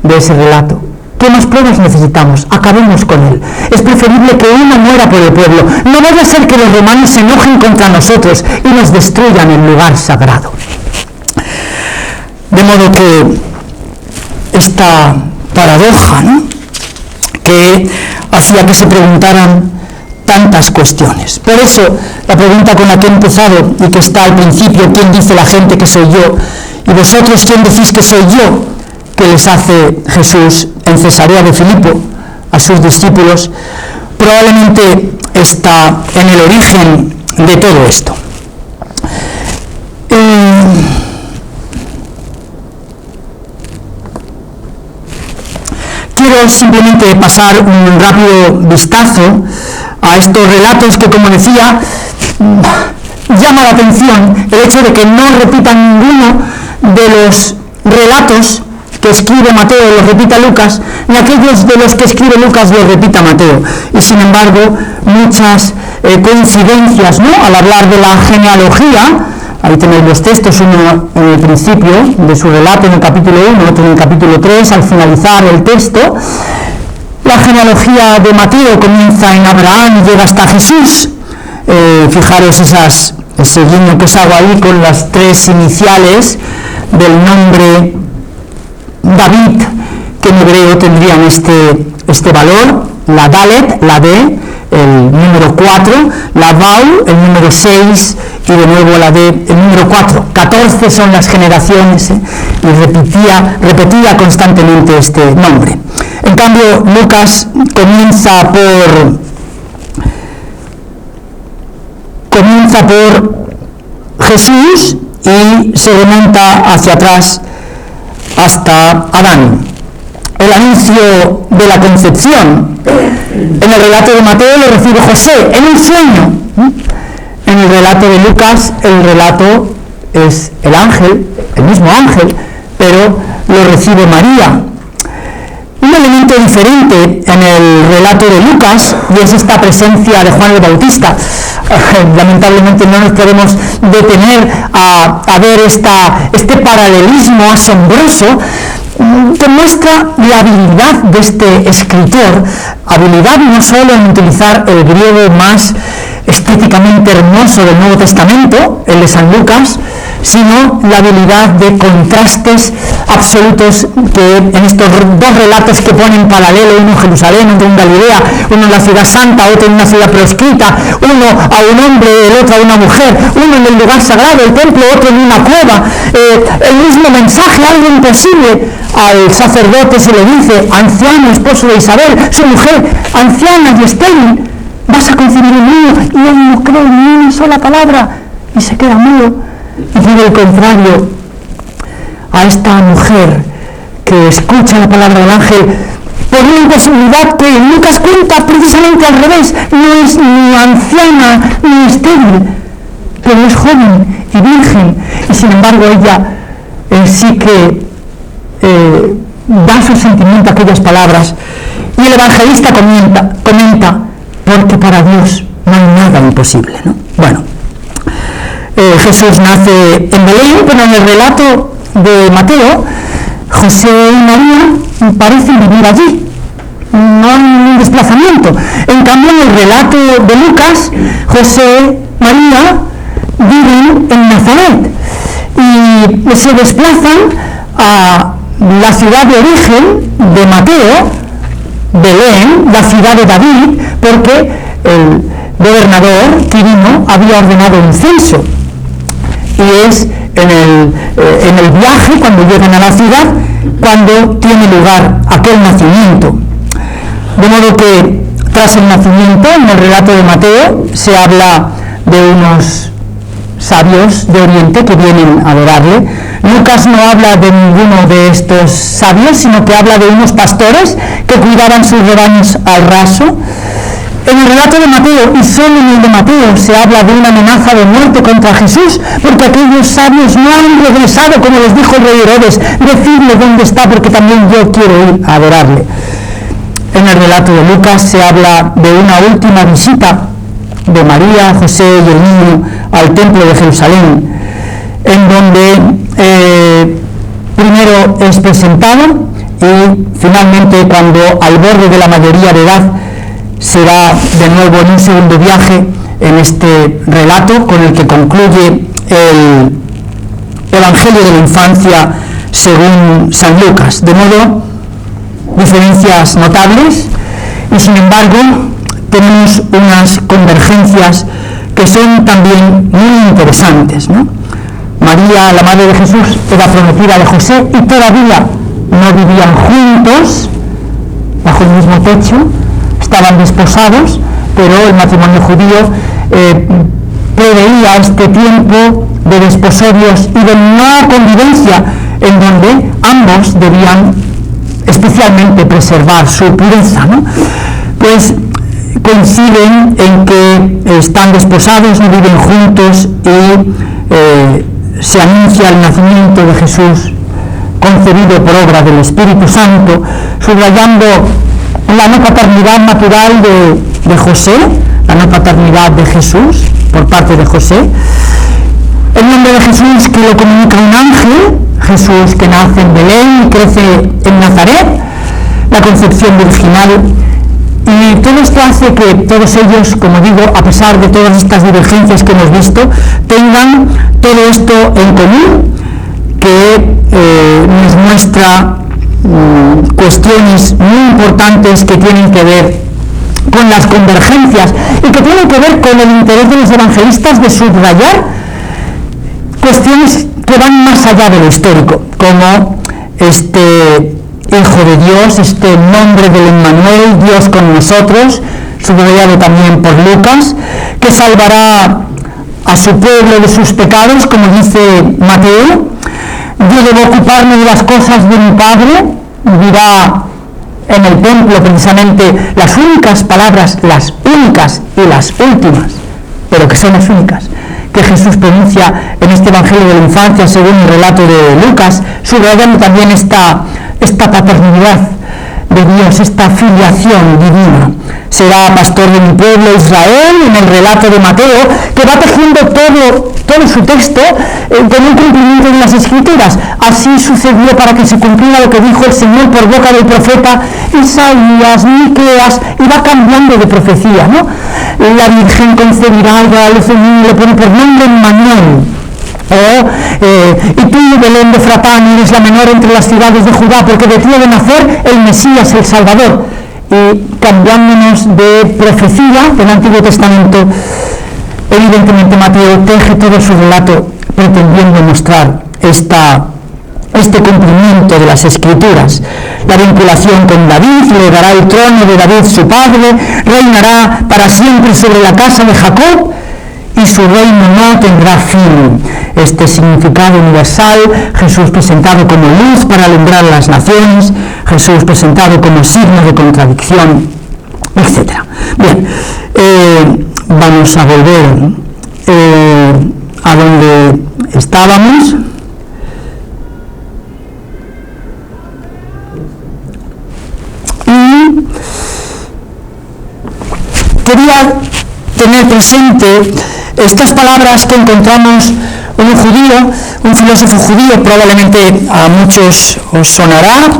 de ese relato. ¿Qué más pruebas necesitamos? Acabemos con él. Es preferible que uno muera por el pueblo. No vaya a ser que los romanos se enojen contra nosotros y nos destruyan el lugar sagrado. De modo que esta paradoja, ¿no?, que hacía que se preguntaran tantas cuestiones. Por eso, la pregunta con la que he empezado y que está al principio: ¿quién dice la gente que soy yo? Y vosotros, ¿quién decís que soy yo? Que les hace Jesús en Cesarea de Filipo a sus discípulos, probablemente está en el origen de todo esto. Quiero simplemente pasar un rápido vistazo a estos relatos que, como decía, llama la atención el hecho de que no repitan ninguno de los relatos que escribe Mateo los repita Lucas, ni aquellos de los que escribe Lucas los repita Mateo. Y sin embargo, muchas coincidencias, ¿no?, al hablar de la genealogía. Ahí tenéis los textos, uno en el principio de su relato en el capítulo 1, otro en el capítulo 3, al finalizar el texto. La genealogía de Mateo comienza en Abraham y llega hasta Jesús. Fijaros ese guiño que os hago ahí con las tres iniciales del nombre David, que en hebreo tendrían este valor: la Dalet, la D, el número 4, la Vau, el número 6, y de nuevo la D, el número 4. 14 son las generaciones, y repetía constantemente este nombre. En cambio, Lucas comienza por Jesús y se remonta hacia atrás hasta Adán. El anuncio de la concepción en el relato de Mateo lo recibe José en un sueño. En el relato de Lucas, el relato es el ángel, el mismo ángel, pero lo recibe María. Un elemento diferente en el relato de Lucas, y es esta presencia de Juan el Bautista. Lamentablemente no nos podemos detener a ver este paralelismo asombroso que muestra la habilidad de este escritor, habilidad no solo en utilizar el griego más estéticamente hermoso del Nuevo Testamento, el de San Lucas, sino la habilidad de contrastes absolutos que en estos dos relatos que ponen paralelo, uno en Jerusalén, otro en Galilea, uno en la ciudad santa, otro en una ciudad proscrita, uno a un hombre, el otro a una mujer, uno en el lugar sagrado, el templo, otro en una cueva, el mismo mensaje, algo imposible. Al sacerdote se le dice: anciano, esposo de Isabel, su mujer, anciana y estéril, vas a concebir un niño, y él no cree ni una sola palabra y se queda mudo. Y por el contrario, a esta mujer que escucha la palabra del ángel por una imposibilidad que Lucas cuenta precisamente al revés. No es ni anciana ni estéril, pero es joven y virgen, y sin embargo ella sí que da su sentimiento a aquellas palabras. Y el evangelista comenta, porque para Dios no hay nada imposible, ¿no? Bueno, Jesús nace en Belén, pero en el relato de Mateo, José y María parecen vivir allí, no hay ningún desplazamiento. En cambio, en el relato de Lucas, José y María viven en Nazaret y se desplazan a la ciudad de origen de Mateo, Belén, la ciudad de David, porque el gobernador Quirino había ordenado un censo, y es en el viaje, cuando llegan a la ciudad, cuando tiene lugar aquel nacimiento. De modo que tras el nacimiento, en el relato de Mateo, se habla de unos sabios de Oriente que vienen a adorarle. Lucas no habla de ninguno de estos sabios, sino que habla de unos pastores que cuidaban sus rebaños al raso. En el relato de Mateo, y solo en el de Mateo, se habla de una amenaza de muerte contra Jesús, porque aquellos sabios no han regresado, como les dijo el rey Herodes: decidle dónde está, porque también yo quiero ir a adorarle. En el relato de Lucas se habla de una última visita de María, José y el niño al templo de Jerusalén, en donde primero es presentado y finalmente, cuando al borde de la mayoría de edad, será de nuevo en un segundo viaje, en este relato con el que concluye el Evangelio de la infancia según San Lucas. De modo, diferencias notables, y sin embargo tenemos unas convergencias que son también muy interesantes, ¿no? María, la madre de Jesús, era prometida de José y todavía no vivían juntos bajo el mismo techo, estaban desposados, pero el matrimonio judío preveía este tiempo de desposorios y de no convivencia, en donde ambos debían especialmente preservar su pureza, ¿no? Pues coinciden en que están desposados, no viven juntos, y se anuncia el nacimiento de Jesús concebido por obra del Espíritu Santo, subrayando la no paternidad natural de José, la no paternidad de Jesús por parte de José, el nombre de Jesús que lo comunica un ángel, Jesús que nace en Belén y crece en Nazaret, la concepción virginal. Y todo esto hace que todos ellos, como digo, a pesar de todas estas divergencias que hemos visto, tengan todo esto en común, que nos muestra cuestiones muy importantes que tienen que ver con las convergencias y que tienen que ver con el interés de los evangelistas de subrayar cuestiones que van más allá de lo histórico, como este Hijo de Dios, este nombre del Emmanuel, Dios con nosotros, subrayado también por Lucas, que salvará a su pueblo de sus pecados, como dice Mateo. Yo debo ocuparme de las cosas de mi Padre, dirá en el templo precisamente las únicas palabras, las únicas y las últimas, pero que son las únicas, que Jesús pronuncia en este Evangelio de la infancia según el relato de Lucas, subrayando también esta paternidad de Dios, esta filiación divina. Será pastor de mi pueblo Israel, en el relato de Mateo, que va tejiendo todo su texto con un cumplimiento de las Escrituras. Así sucedió para que se cumpliera lo que dijo el Señor por boca del profeta Isaías, Miqueas, y va cambiando de profecía, ¿no? La Virgen concebirá y dará a luz un niño, le pone por nombre Emmanuel. Y tú, Belén de Fratán, eres la menor entre las ciudades de Judá, porque de ti ha de nacer el Mesías, el Salvador. Y cambiándonos de profecía del Antiguo Testamento, evidentemente Mateo teje todo su relato pretendiendo mostrar este cumplimiento de las Escrituras. La vinculación con David, le dará el trono de David su padre, reinará para siempre sobre la casa de Jacob, y su reino no tendrá fin. Este significado universal, Jesús presentado como luz para alumbrar las naciones, Jesús presentado como signo de contradicción, etc. Bien, vamos a volver a donde estábamos. Y quería tener presente estas palabras que encontramos en un judío, un filósofo judío, probablemente a muchos os sonará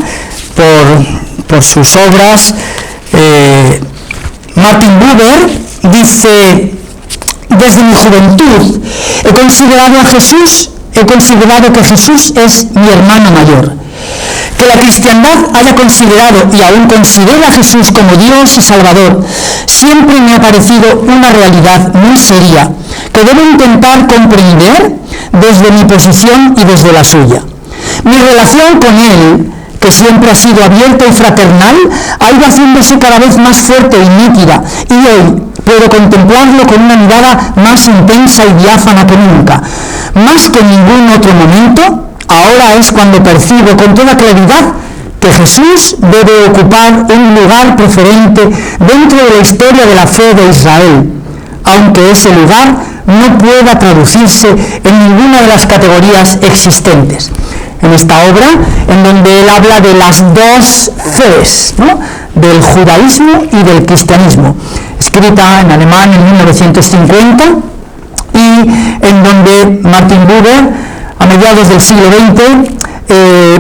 por sus obras. Martin Buber dice: desde mi juventud he considerado que Jesús es mi hermano mayor. Que la cristiandad haya considerado y aún considera a Jesús como Dios y Salvador siempre me ha parecido una realidad muy seria que debo intentar comprender desde mi posición y desde la suya. Mi relación con Él, que siempre ha sido abierta y fraternal, ha ido haciéndose cada vez más fuerte y nítida, y hoy puedo contemplarlo con una mirada más intensa y diáfana que nunca. Más que en ningún otro momento, ahora es cuando percibo con toda claridad que Jesús debe ocupar un lugar preferente dentro de la historia de la fe de Israel, aunque ese lugar no pueda traducirse en ninguna de las categorías existentes. En esta obra, en donde él habla de las dos fees, ¿no?, del judaísmo y del cristianismo, escrita en alemán en 1950, y en donde Martin Buber, a mediados del siglo XX,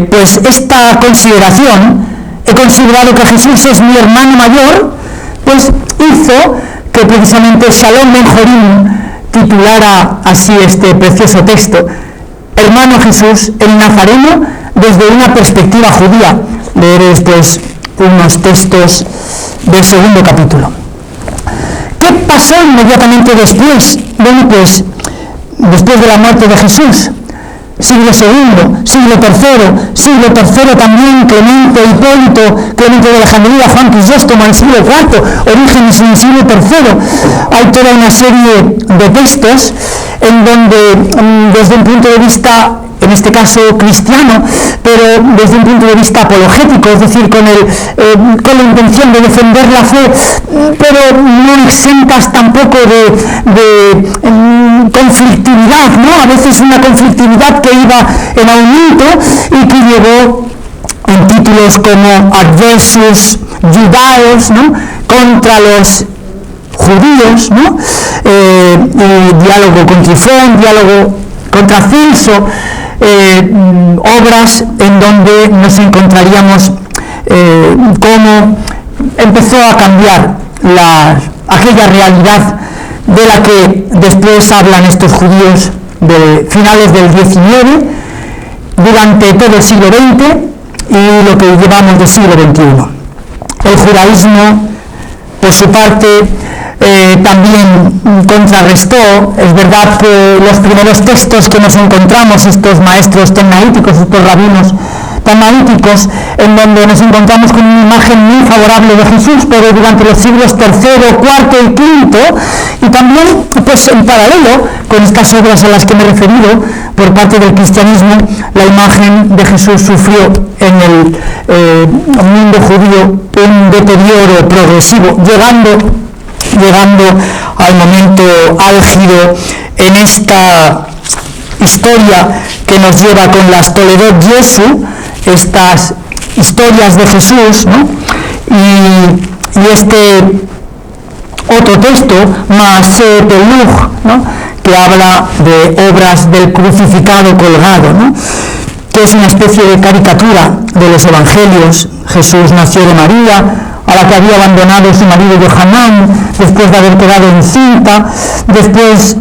pues esta consideración, he considerado que Jesús es mi hermano mayor, pues hizo que precisamente Shalom Ben Jorim titulara así este precioso texto: Hermano Jesús, el Nazareno, desde una perspectiva judía. Leeré después unos textos del segundo capítulo. ¿Qué pasó inmediatamente después? Bueno, pues después de la muerte de Jesús, siglo II, siglo III también, Clemente, Hipólito, Clemente de Alejandría, Juan Crisóstomo, el siglo IV, Orígenes en el siglo III. Hay toda una serie de textos en donde, desde un punto de vista, en este caso cristiano, pero desde un punto de vista apologético, es decir, con la intención de defender la fe, pero no exentas tampoco de conflictividad, ¿no? A veces una conflictividad que iba en aumento y que llevó en títulos como Adversus Judaeos, ¿no?, contra los judíos, ¿no?, y diálogo con Trifón, diálogo contra Celso, obras en donde nos encontraríamos cómo empezó a cambiar aquella realidad de la que después hablan estos judíos de finales del XIX, durante todo el siglo XX y lo que llevamos del siglo XXI. El judaísmo, por su parte, también contrarrestó. Es verdad que los primeros textos que nos encontramos, estos maestros tanaíticos, estos rabinos tanaíticos, en donde nos encontramos con una imagen muy favorable de Jesús, pero durante los siglos III, IV y V, y también, pues en paralelo con estas obras a las que me he referido, por parte del cristianismo, la imagen de Jesús sufrió en el mundo judío un deterioro progresivo, llegando al momento álgido en esta historia que nos lleva con las Toledot Jesu, estas historias de Jesús, ¿no?, y este otro texto, Maaseh Peluj, ¿no?, que habla de obras del crucificado colgado, ¿no?, que es una especie de caricatura de los evangelios. Jesús nació de María, a la que había abandonado su marido Yohanan, después de haber quedado encinta. Después,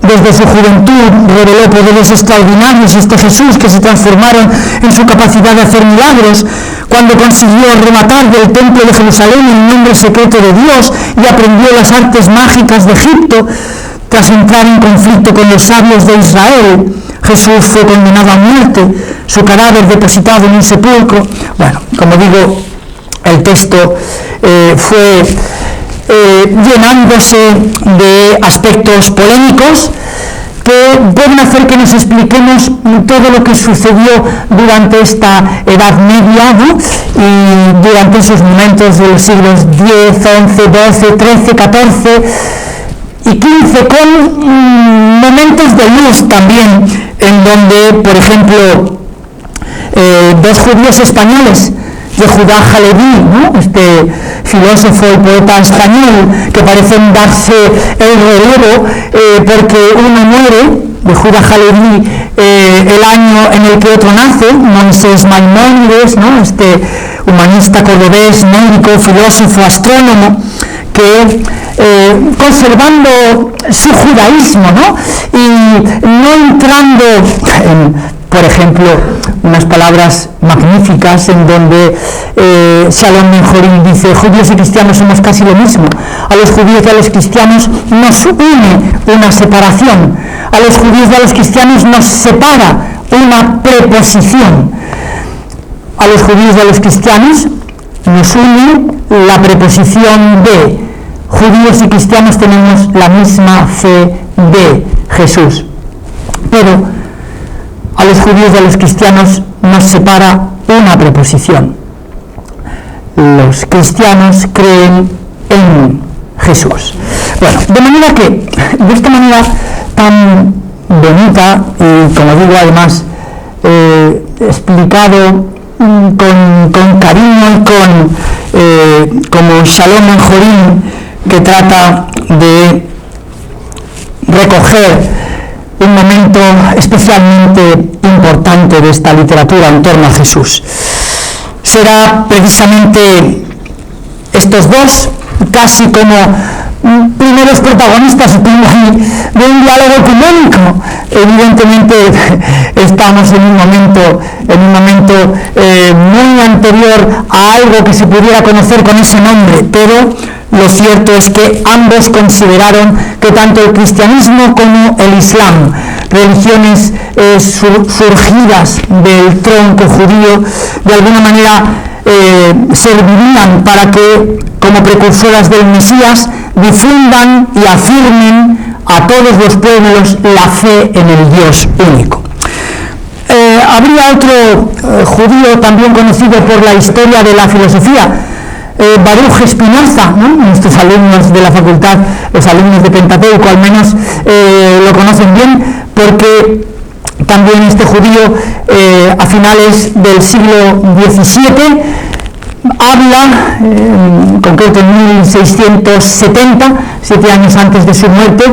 desde su juventud, reveló poderes extraordinarios este Jesús, que se transformaron en su capacidad de hacer milagros, cuando consiguió rematar del templo de Jerusalén el nombre secreto de Dios y aprendió las artes mágicas de Egipto. Tras entrar en conflicto con los sabios de Israel, Jesús fue condenado a muerte, su cadáver depositado en un sepulcro. Bueno, como digo, el texto fue llenándose de aspectos polémicos que pueden hacer que nos expliquemos todo lo que sucedió durante esta Edad Media, ¿no?, y durante esos momentos de los siglos X, XI, XII, XIII, XIV y XV, con momentos de luz también, en donde, por ejemplo, dos judíos españoles, Yehudá Haleví, ¿no?, este filósofo y poeta español, que parecen darse el relevo porque uno muere, Yehudá Haleví, el año en el que otro nace, Moisés Maimónides, ¿no?, este humanista cordobés, médico, filósofo, astrónomo, que conservando su judaísmo, ¿no?, y no entrando en, por ejemplo, unas palabras magníficas en donde Shalom Ben Jorim dice: judíos y cristianos somos casi lo mismo. A los judíos y a los cristianos nos une una separación. A los judíos y a los cristianos nos separa una preposición. A los judíos y a los cristianos nos une la preposición de. Judíos y cristianos tenemos la misma fe de Jesús. Pero a los judíos y a los cristianos nos separa una preposición. Los cristianos creen en Jesús. Bueno, de manera que, de esta manera tan bonita y, como digo, además explicado con cariño y como Shalom Ben Jorim, que trata de recoger un momento especialmente importante de esta literatura en torno a Jesús. Será precisamente estos dos, casi como primeros protagonistas, supongo, de un diálogo ecuménico. Evidentemente estamos en un momento muy anterior a algo que se pudiera conocer con ese nombre, pero lo cierto es que ambos consideraron que tanto el cristianismo como el islam, religiones surgidas del tronco judío, de alguna manera servirían para que, como precursoras del Mesías, difundan y afirmen a todos los pueblos la fe en el Dios único. Habría otro judío también conocido por la historia de la filosofía, Baruch Spinoza, ¿no? Nuestros alumnos de la facultad, los alumnos de Pentateuco al menos, lo conocen bien, porque también este judío a finales del siglo XVII habla, en concreto en 1670, 7 años antes de su muerte,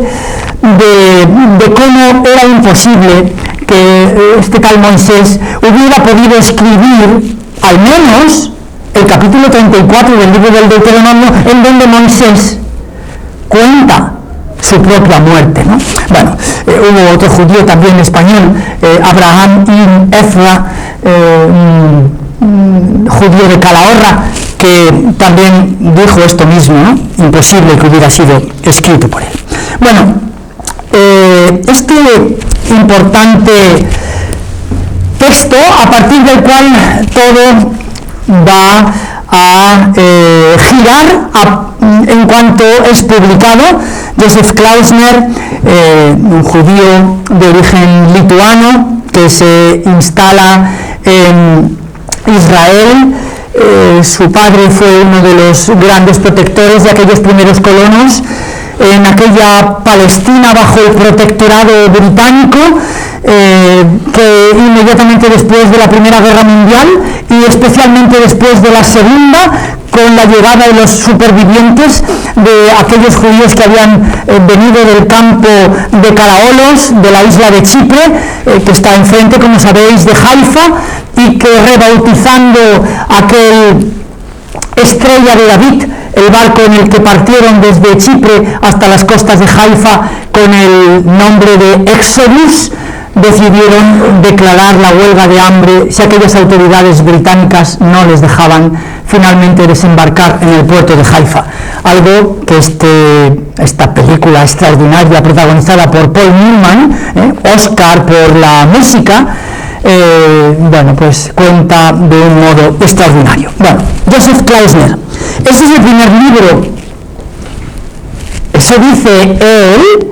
de cómo era imposible que este tal Moisés hubiera podido escribir al menos el capítulo 34 del libro del Deuteronomio, en donde Moisés cuenta su propia muerte, ¿no? Bueno, hubo otro judío también español, Abraham ibn Ezra, judío de Calahorra, que también dijo esto mismo, ¿no? Imposible que hubiera sido escrito por él. Bueno, este importante texto, a partir del cual todo va a girar en cuanto es publicado. Joseph Klausner, un judío de origen lituano que se instala en Israel, su padre fue uno de los grandes protectores de aquellos primeros colonos en aquella Palestina bajo el protectorado británico, que inmediatamente después de la Primera Guerra Mundial y especialmente después de la Segunda, con la llegada de los supervivientes de aquellos judíos que habían venido del campo de Caraolos, de la isla de Chipre, que está enfrente, como sabéis, de Haifa, y que, rebautizando aquel Estrella de David, el barco en el que partieron desde Chipre hasta las costas de Haifa con el nombre de Exodus, decidieron declarar la huelga de hambre si aquellas autoridades británicas no les dejaban finalmente desembarcar en el puerto de Haifa. Algo que esta película extraordinaria protagonizada por Paul Newman, Oscar por la música, bueno, pues cuenta de un modo extraordinario. Bueno, Joseph Klausner, ese es el primer libro, eso dice él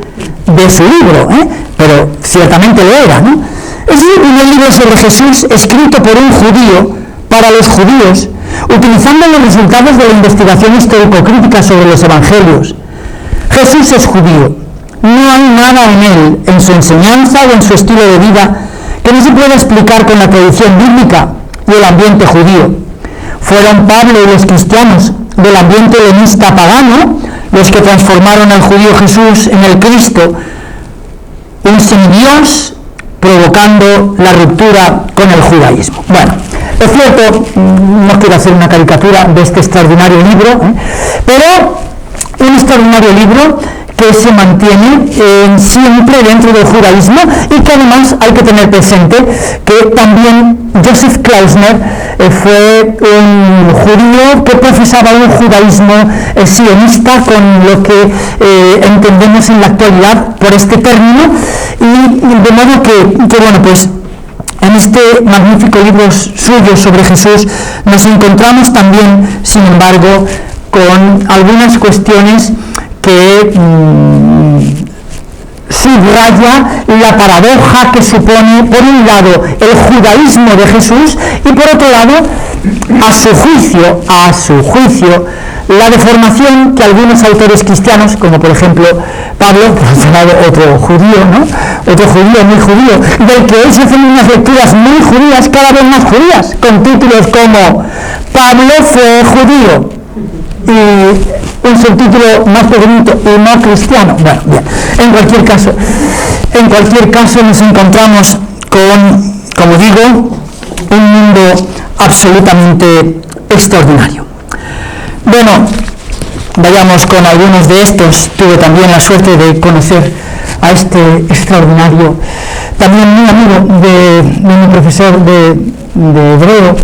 de su libro, pero ciertamente lo era, ¿no? Ese es el primer libro sobre Jesús escrito por un judío para los judíos, utilizando los resultados de la investigación histórico-crítica sobre los evangelios. Jesús es judío. No hay nada en él, en su enseñanza o en su estilo de vida, que no se pueda explicar con la tradición bíblica y el ambiente judío. Fueron Pablo y los cristianos del ambiente helenista pagano los que transformaron al judío Jesús en el Cristo, un semidios, provocando la ruptura con el judaísmo. Bueno, es cierto, no quiero hacer una caricatura de este extraordinario libro, pero un extraordinario libro que se mantiene siempre dentro del judaísmo y que además hay que tener presente que también Joseph Klausner fue un judío que profesaba un judaísmo sionista con lo que entendemos en la actualidad por este término, y de modo que bueno, pues en este magnífico libro suyo sobre Jesús nos encontramos también, sin embargo, con algunas cuestiones que subraya la paradoja que supone, por un lado, el judaísmo de Jesús y, por otro lado, a su juicio, la deformación que algunos autores cristianos, como por ejemplo Pablo, otro judío, ¿no? Otro judío, muy judío, del que hoy se hacen unas lecturas muy judías, cada vez más judías, con títulos como Pablo fue judío, y un subtítulo más pequeñito, y no cristiano. Bueno, bien, en cualquier caso nos encontramos con, como digo, un mundo absolutamente extraordinario. Bueno, vayamos con algunos de estos. Tuve también la suerte de conocer a este extraordinario, también muy amigo de mi profesor de hebreo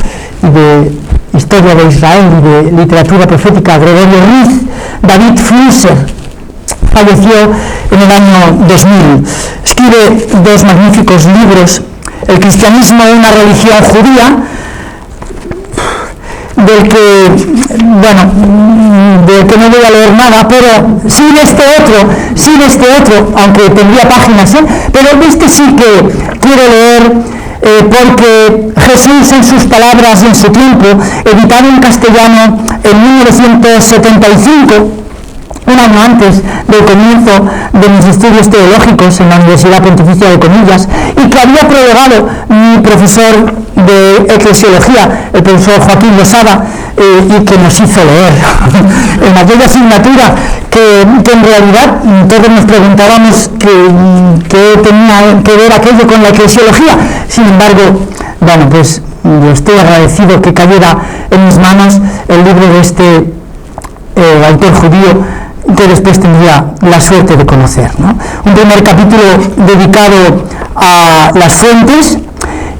y de Historia de Israel y de Literatura Profética, Gregorio Ruiz. David Flusser falleció en el año 2000. Escribe dos magníficos libros: El cristianismo, una religión judía, del que no voy a leer nada, pero sin este otro, aunque tendría páginas, pero este sí que quiero leer, porque Jesús, en sus palabras y en su tiempo, editado en castellano en 1975, un año antes del comienzo de mis estudios teológicos en la Universidad Pontificia de Comillas, y que había prologado mi profesor de eclesiología, el profesor Joaquín Losada, y que nos hizo leer en aquella asignatura que en realidad todos nos preguntábamos qué tenía que ver aquello con la eclesiología. Sin embargo, bueno, pues yo estoy agradecido que cayera en mis manos el libro de este autor judío, que después tendría la suerte de conocer, ¿no? Un primer capítulo dedicado a las fuentes,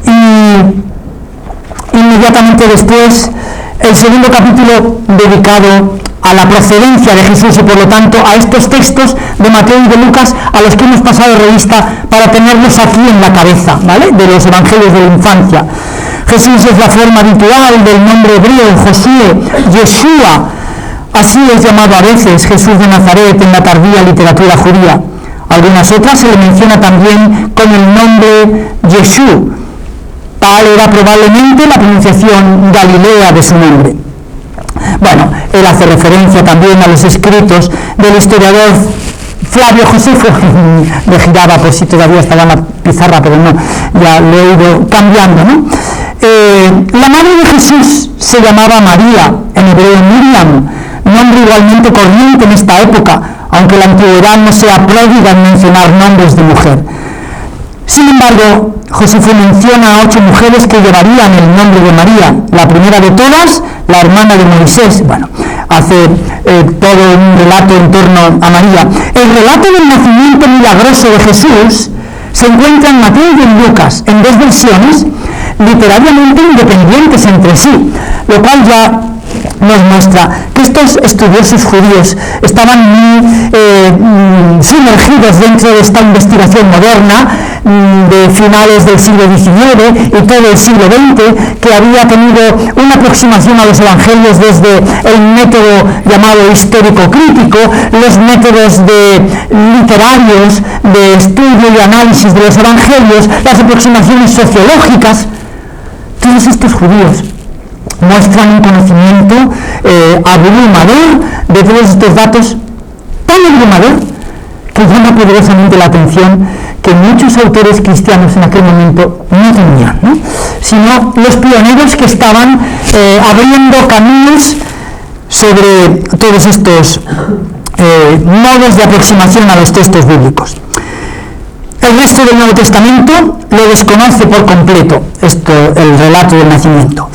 y inmediatamente después el segundo capítulo dedicado a la procedencia de Jesús y, por lo tanto, a estos textos de Mateo y de Lucas a los que hemos pasado revista para tenerlos aquí en la cabeza, ¿vale?, de los evangelios de la infancia. Jesús es la forma habitual del nombre hebreo, Josué, Yeshua. Así es llamado a veces Jesús de Nazaret en la tardía literatura judía. Algunas otras se le menciona también con el nombre Yeshú. Tal era probablemente la pronunciación galilea de su nombre. Bueno, él hace referencia también a los escritos del historiador Flavio Josefo, de Giraba, por si todavía estaba en la pizarra, pero no, ya lo he ido cambiando, ¿no? La madre de Jesús se llamaba María, en hebreo Miriam, nombre igualmente corriente en esta época, aunque la antigüedad no sea pródiga en mencionar nombres de mujer. Sin embargo, Josefo menciona a 8 mujeres que llevarían el nombre de María. La primera de todas, la hermana de Moisés. Bueno, hace todo un relato en torno a María. El relato del nacimiento milagroso de Jesús se encuentra en Mateo y en Lucas, en 2 versiones literariamente independientes entre sí, lo cual ya nos muestra que estos estudiosos judíos estaban muy sumergidos dentro de esta investigación moderna de finales del siglo XIX y todo el siglo XX, que había tenido una aproximación a los evangelios desde el método llamado histórico-crítico, los métodos literarios de estudio y análisis de los evangelios, las aproximaciones sociológicas. Todos estos judíos muestran un conocimiento abrumador de todos estos datos, tan abrumador que llama poderosamente la atención, que muchos autores cristianos en aquel momento no tenían, ¿no? Sino los pioneros que estaban abriendo caminos sobre todos estos modos de aproximación a los textos bíblicos. El resto del Nuevo Testamento lo desconoce por completo, el relato del nacimiento.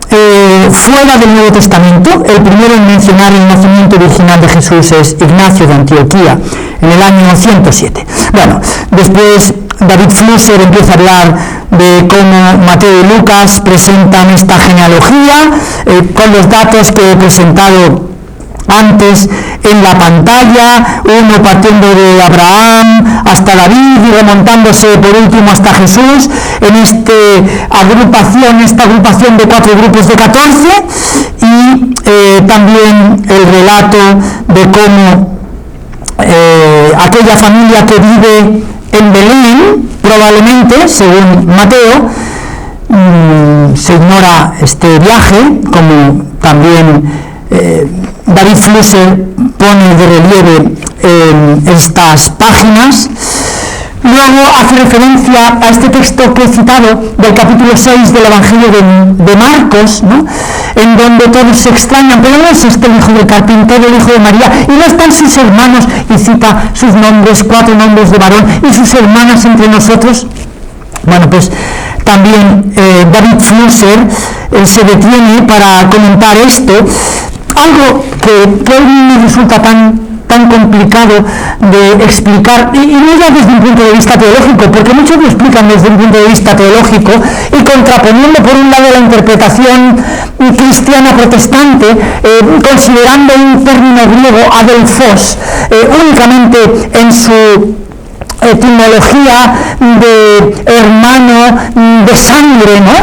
Fuera del Nuevo Testamento, el primero en mencionar el nacimiento virginal de Jesús es Ignacio de Antioquía, en el año 107. Bueno, después David Flusser empieza a hablar de cómo Mateo y Lucas presentan esta genealogía con los datos que he presentado antes en la pantalla, uno partiendo de Abraham hasta David y remontándose por último hasta Jesús, en esta agrupación de 4 grupos de 14, y también el relato de cómo aquella familia que vive en Belén, probablemente, según Mateo, se ignora este viaje, como también David Flusser pone de relieve en estas páginas. Luego hace referencia a este texto que he citado del capítulo 6 del Evangelio de Marcos, ¿no?, en donde todos se extrañan, pero no es este el hijo del carpintero, el hijo de María, y no están sus hermanos, y cita sus nombres, 4 nombres de varón, y sus hermanas entre nosotros. Bueno, pues también David Flusser se detiene para comentar esto, algo que a mí me resulta tan complicado de explicar, y no ya desde un punto de vista teológico, porque muchos lo explican desde un punto de vista teológico y contraponiendo por un lado la interpretación cristiana protestante, considerando un término griego adelphos únicamente en su etimología de hermano de sangre, ¿no?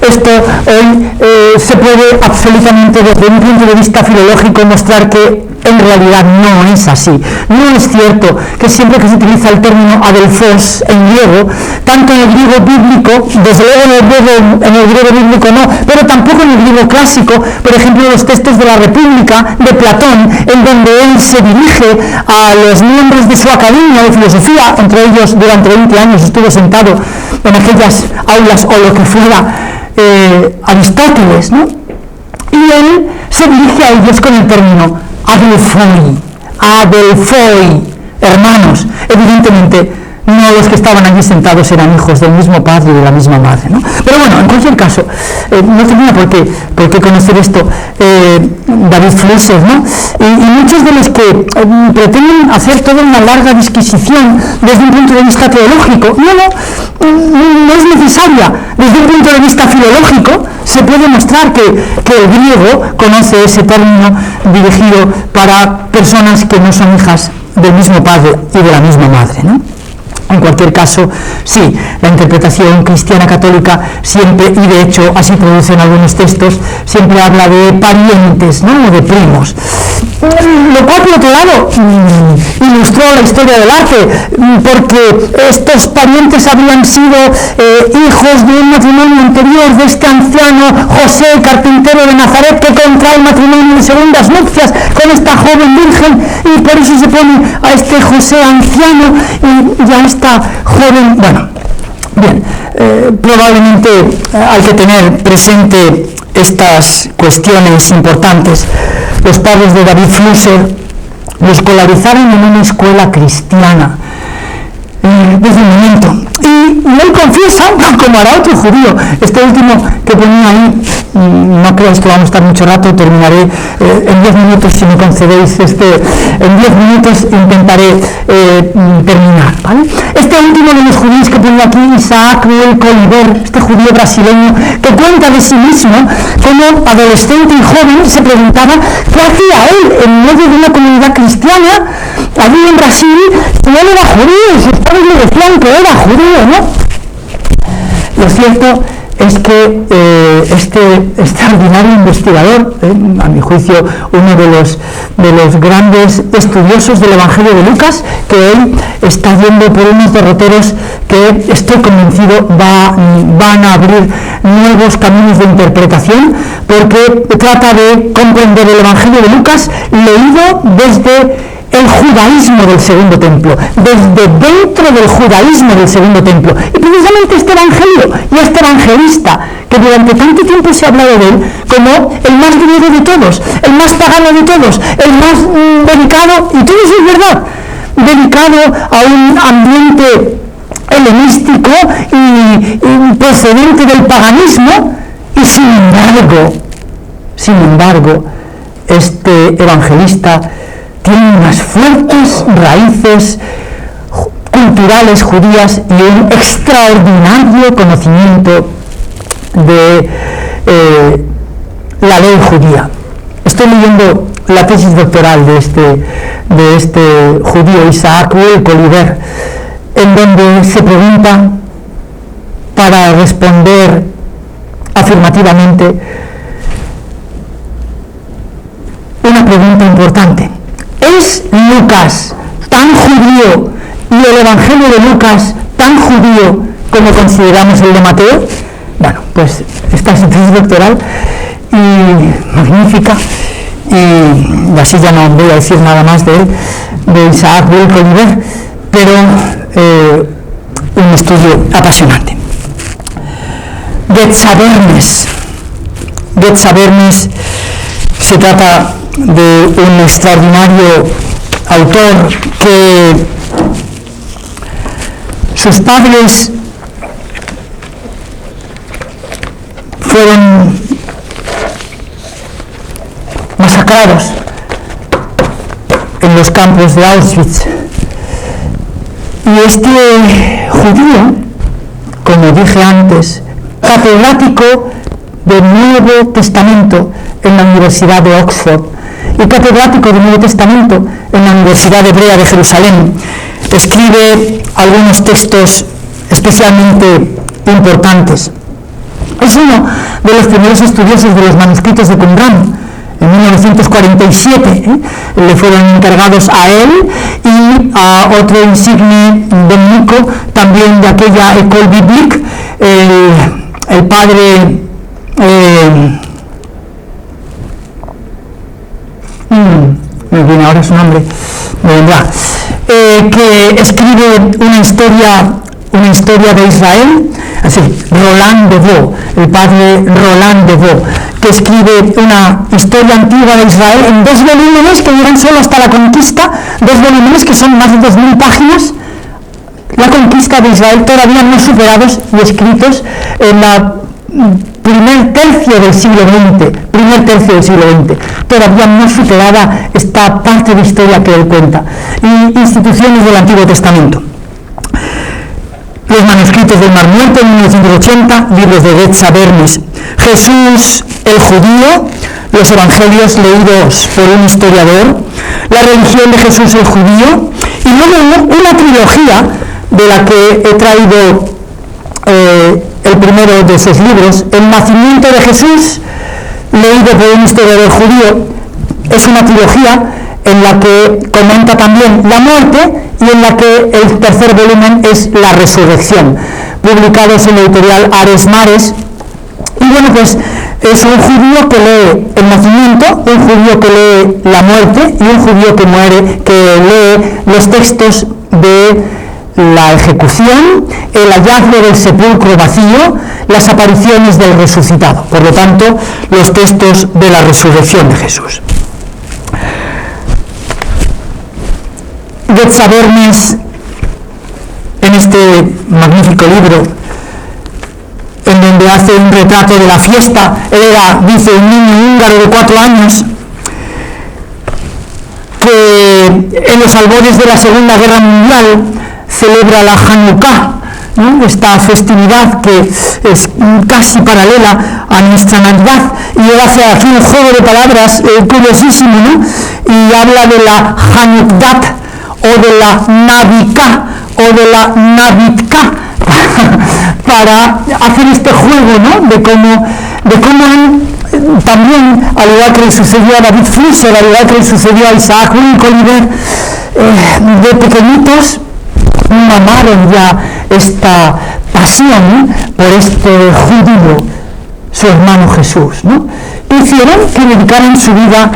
Esto hoy se puede absolutamente desde un punto de vista filológico mostrar que en realidad no es así. No es cierto que siempre que se utiliza el término adelphos en griego, tanto en el griego bíblico, desde luego en el griego bíblico no, pero tampoco en el griego clásico, por ejemplo los textos de la República de Platón, en donde él se dirige a los miembros de su academia de filosofía, entre ellos durante 20 años estuvo sentado en aquellas aulas o lo que fuera Aristóteles, ¿no? Y él se dirige a ellos con el término adelphoi, hermanos. Evidentemente no los que estaban allí sentados eran hijos del mismo padre y de la misma madre, ¿no? Pero bueno, en cualquier caso, no tenía por qué conocer esto David Flusser, ¿no? Y muchos de los que pretenden hacer toda una larga disquisición desde un punto de vista teológico, no es necesaria. Desde un punto de vista filológico se puede mostrar que el griego conoce ese término dirigido para personas que no son hijas del mismo padre y de la misma madre, ¿no? En cualquier caso, sí, la interpretación cristiana católica siempre, y de hecho así producen algunos textos, siempre habla de parientes, ¿no?, o de primos. Lo cual, por otro lado, ilustró la historia del arte, porque estos parientes habían sido hijos de un matrimonio anterior de este anciano José, carpintero de Nazaret, que contrae matrimonio de segundas nupcias con esta joven virgen, y por eso se pone a este José anciano y a esta joven. Bueno, bien, probablemente hay que tener presente estas cuestiones importantes. Los padres de David Flusser lo escolarizaron en una escuela cristiana desde el momento, y él confiesa, como hará otro judío. Este último que ponía ahí, no creáis que vamos a estar mucho rato, terminaré en 10 minutos si me concedéis en 10 minutos intentaré terminar, ¿vale? Este último de los judíos que ponía aquí, Isaac Colliver, este judío brasileño, que cuenta de sí mismo como adolescente y joven se preguntaba qué hacía él en medio de una comunidad cristiana allí en Brasil, si él era judío, y sus padres le decían que era judío, ¿no? Lo cierto es que este extraordinario investigador, a mi juicio uno de los grandes estudiosos del Evangelio de Lucas, que hoy está yendo por unos derroteros que estoy convencido van a abrir nuevos caminos de interpretación, porque trata de comprender el Evangelio de Lucas leído desde el judaísmo del Segundo Templo, desde dentro del judaísmo del Segundo Templo. Y precisamente este evangelio y este evangelista, que durante tanto tiempo se ha hablado de él como el más griego de todos, el más pagano de todos, el más dedicado, y todo eso es verdad, dedicado a un ambiente helenístico y procedente del paganismo, y sin embargo, este evangelista tiene unas fuertes raíces culturales judías y un extraordinario conocimiento de la ley judía. Estoy leyendo la tesis doctoral de este judío, Isaac Welk-Oliver, en donde se pregunta, para responder afirmativamente, una pregunta importante. ¿Es Lucas tan judío y el Evangelio de Lucas tan judío como consideramos el de Mateo? Bueno, pues esta es su tesis doctoral y magnífica, y así ya no voy a decir nada más de él, de Isaac Welk-Oliver, pero un estudio apasionante. Getzabernes se trata de un extraordinario autor que sus padres fueron masacrados en los campos de Auschwitz, y este judío, como dije antes, catedrático del Nuevo Testamento en la Universidad de Oxford y catedrático del Nuevo Testamento en la Universidad Hebrea de Jerusalén, escribe algunos textos especialmente importantes. Es uno de los primeros estudiosos de los manuscritos de Qumran. En 1947 le fueron encargados a él y a otro insigne dominico, también de aquella École Biblique, el padre me viene ahora su nombre, me vendrá, que escribe una historia de Israel, así, Roland de Vaux, el padre Roland de Vaux, que escribe una historia antigua de Israel en 2 volúmenes que duran solo hasta la conquista, 2 volúmenes que son más de 2000 páginas, la conquista de Israel, todavía no superados y escritos en la primer tercio del siglo XX, todavía no superada esta parte de historia que él cuenta, y instituciones del Antiguo Testamento. Los manuscritos del Mar Muerto en 1980, libros de Getzabernes, Jesús el judío, los evangelios leídos por un historiador, la religión de Jesús el judío, y luego una trilogía de la que he traído el primero de esos libros, El nacimiento de Jesús, leído por un historiador judío. Es una trilogía en la que comenta también la muerte y en la que el tercer volumen es la resurrección, publicados en la editorial Ares Mares. Y bueno, pues es un judío que lee el nacimiento, un judío que lee la muerte y un judío que lee los textos de la ejecución, el hallazgo del sepulcro vacío, las apariciones del resucitado. Por lo tanto, los textos de la resurrección de Jesús. Getzabernes, en este magnífico libro, en donde hace un retrato de la fiesta, él era, dice, un niño húngaro de 4 años, que en los albores de la Segunda Guerra Mundial celebra la Hanukkah, ¿no? Esta festividad que es casi paralela a nuestra Navidad, y él hace aquí un juego de palabras curiosísimo, ¿no? Y habla de la Hanukkah o de la Navikah o de la Navitka para hacer este juego, ¿no? de cómo también, al igual que le sucedió a David Flusser, al igual que le sucedió a Isaac Winkelried, de pequeñitos mamaron ya esta pasión por este judío, su hermano Jesús, ¿no? Hicieron que dedicaran su vida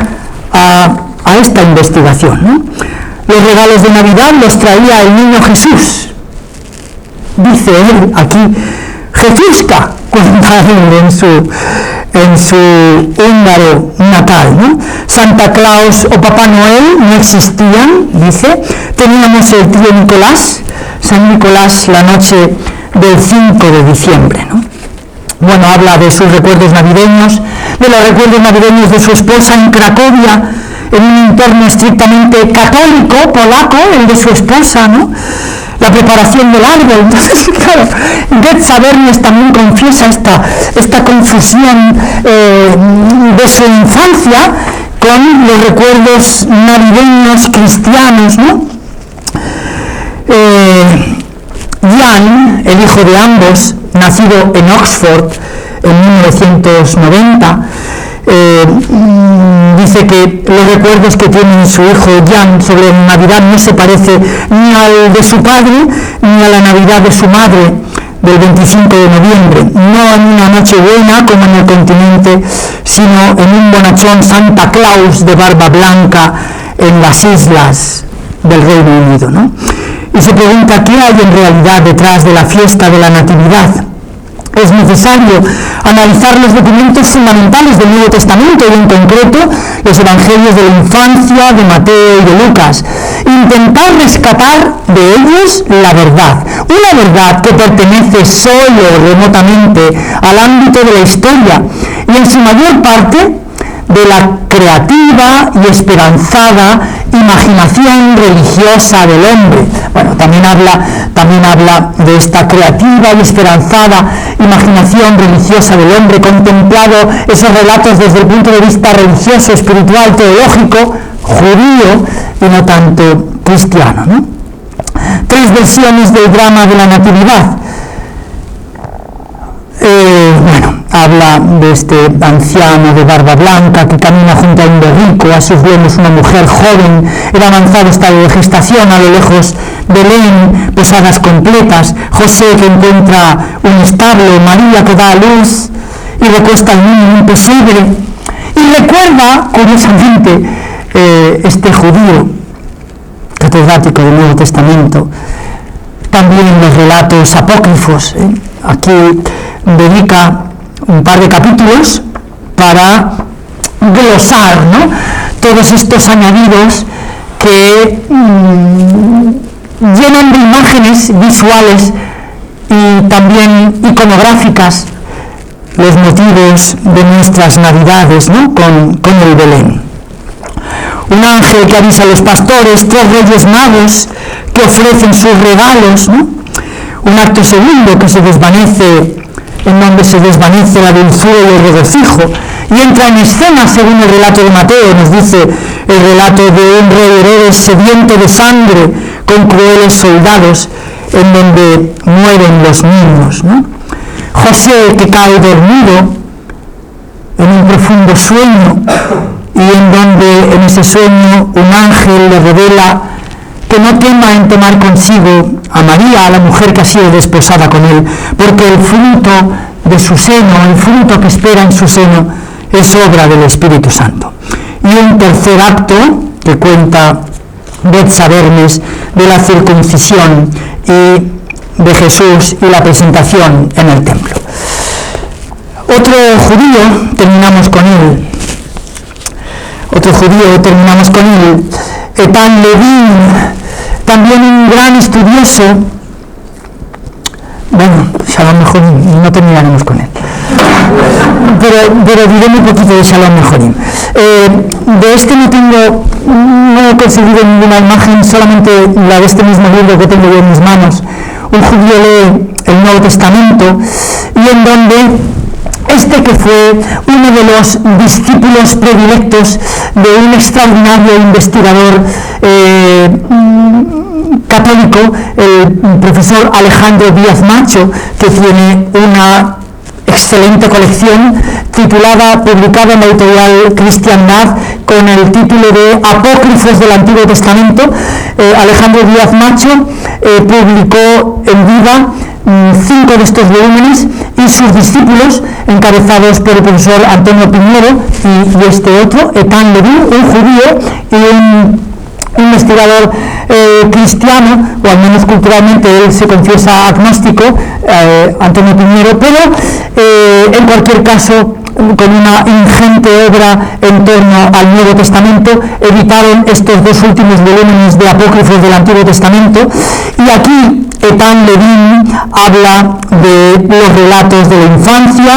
a esta investigación, ¿no? Los regalos de Navidad los traía el niño Jesús, dice él aquí, Jesuska, cuenta él en su húngaro natal, ¿no? Santa Claus o Papá Noel no existían, dice. Teníamos el tío Nicolás, San Nicolás, la noche del 5 de diciembre, ¿no? Bueno, habla de sus recuerdos navideños, de los recuerdos navideños de su esposa en Cracovia, en un entorno estrictamente católico, polaco, el de su esposa, ¿no? La preparación del árbol. Entonces, claro, Getza Bernes también confiesa esta confusión de su infancia con los recuerdos navideños cristianos, ¿no? Jan, el hijo de ambos, nacido en Oxford en 1990, dice que los recuerdos que tiene su hijo Jan sobre Navidad no se parece ni al de su padre ni a la Navidad de su madre del 25 de noviembre, no en una noche buena como en el continente, sino en un bonachón Santa Claus de barba blanca en las islas del Reino Unido, ¿no? Y se pregunta qué hay en realidad detrás de la fiesta de la Natividad. Es necesario analizar los documentos fundamentales del Nuevo Testamento y en concreto los evangelios de la infancia de Mateo y de Lucas. Intentar rescatar de ellos la verdad, una verdad que pertenece solo remotamente al ámbito de la historia y en su mayor parte de la creativa y esperanzada imaginación religiosa del hombre. Bueno, también habla de esta creativa y esperanzada imaginación religiosa del hombre, contemplado esos relatos desde el punto de vista religioso, espiritual, teológico, judío y no tanto cristiano, ¿no? 3 versiones del drama de la Natividad. Habla de este anciano de barba blanca que camina junto a un borrico, a sus lomos una mujer joven en avanzado estado de gestación, a lo lejos Belén, posadas completas, José que encuentra un establo, María que da a luz y recuesta al niño en un pesebre. Y recuerda, curiosamente, este judío catedrático del Nuevo Testamento, también los relatos apócrifos. Aquí dedica un par de capítulos para glosar, ¿no?, todos estos añadidos que llenan de imágenes visuales y también iconográficas los motivos de nuestras Navidades, ¿no?, con el Belén. Un ángel que avisa a los pastores, 3 reyes magos que ofrecen sus regalos, ¿no? Un acto segundo que se desvanece, en donde se desvanece la dulzura y el regocijo, y entra en escena, según el relato de Mateo, nos dice el relato de un rey Herodes sediento de sangre con crueles soldados, en donde mueren los niños, ¿no? José que cae dormido en un profundo sueño, y en donde en ese sueño un ángel le revela que no tema en tomar consigo a María, a la mujer que ha sido desposada con él, porque el fruto de su seno, el fruto que espera en su seno, es obra del Espíritu Santo. Y un tercer acto que cuenta Getza Bernes de la circuncisión y de Jesús y la presentación en el templo. Otro judío, terminamos con él, Etan Levin, también un gran estudioso. Bueno, Shalom Mejorim, no terminaremos con él, pero diré muy poquito de Shalom Mejorim. De este no he conseguido ninguna imagen, solamente la de este mismo libro que tengo yo en mis manos. Un judío lee el Nuevo Testamento y en donde este que fue uno de los discípulos predilectos de un extraordinario investigador católico, el profesor Alejandro Díaz Macho, que tiene una excelente colección publicada en la editorial Cristiandad con el título de Apócrifos del Antiguo Testamento. Alejandro Díaz Macho publicó en vida 5 de estos volúmenes, y sus discípulos, encabezados por el profesor Antonio Piñero y este otro, Ethan Levin, un judío y un investigador cristiano, o al menos culturalmente él se confiesa agnóstico, Antonio Piñero, pero en cualquier caso, con una ingente obra en torno al Nuevo Testamento, editaron estos 2 últimos volúmenes de Apócrifos del Antiguo Testamento, y aquí Ethan Levin habla de los relatos de la infancia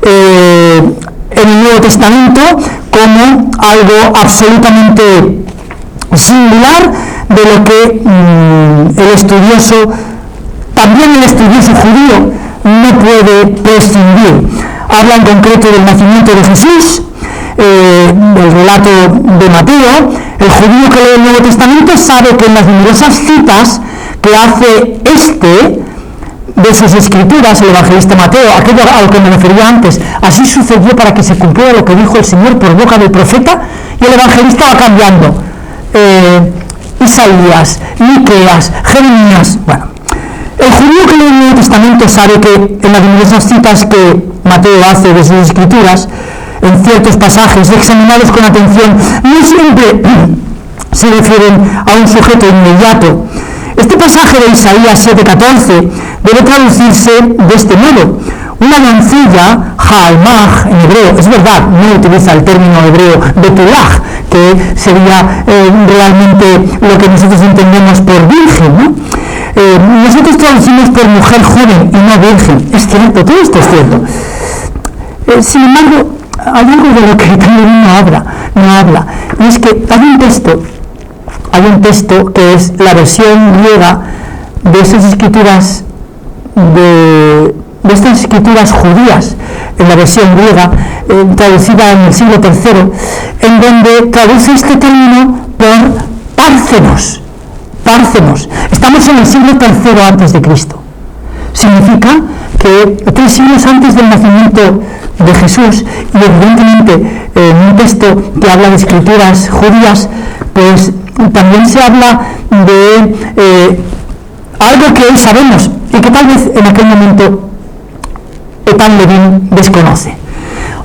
en el Nuevo Testamento como algo absolutamente singular de lo que el estudioso, también el estudioso judío, no puede prescindir. Habla en concreto del nacimiento de Jesús, del relato de Mateo. El judío que lee el Nuevo Testamento sabe que en las numerosas citas que hace de sus escrituras, el evangelista Mateo, aquello a lo que me refería antes, así sucedió para que se cumpliera lo que dijo el Señor por boca del profeta, y el evangelista va cambiando. Isaías, Miqueas, Jeremías. Bueno, el judío que lee el Nuevo Testamento sabe que en las numerosas citas que Mateo hace de sus escrituras, en ciertos pasajes examinados con atención, no siempre se refieren a un sujeto inmediato. Este pasaje de Isaías 7:14 debe traducirse de este modo: una doncella, ha'almach en hebreo, es verdad, no utiliza el término hebreo betulach, que sería realmente lo que nosotros entendemos por virgen, ¿no? Nosotros traducimos por mujer joven y no virgen. Es cierto, todo esto es cierto. Sin embargo, hay algo de lo que también no habla, y es que hay un texto que es la versión griega de esas escrituras de estas escrituras judías, en la versión griega, traducida en el siglo III, en donde traduce este término por párcenos. Estamos en el siglo III antes de Cristo. Significa que 3 siglos antes del nacimiento de Jesús, y evidentemente en un texto que habla de escrituras judías, pues también se habla de algo que hoy sabemos y que tal vez en aquel momento Ethan Levin desconoce.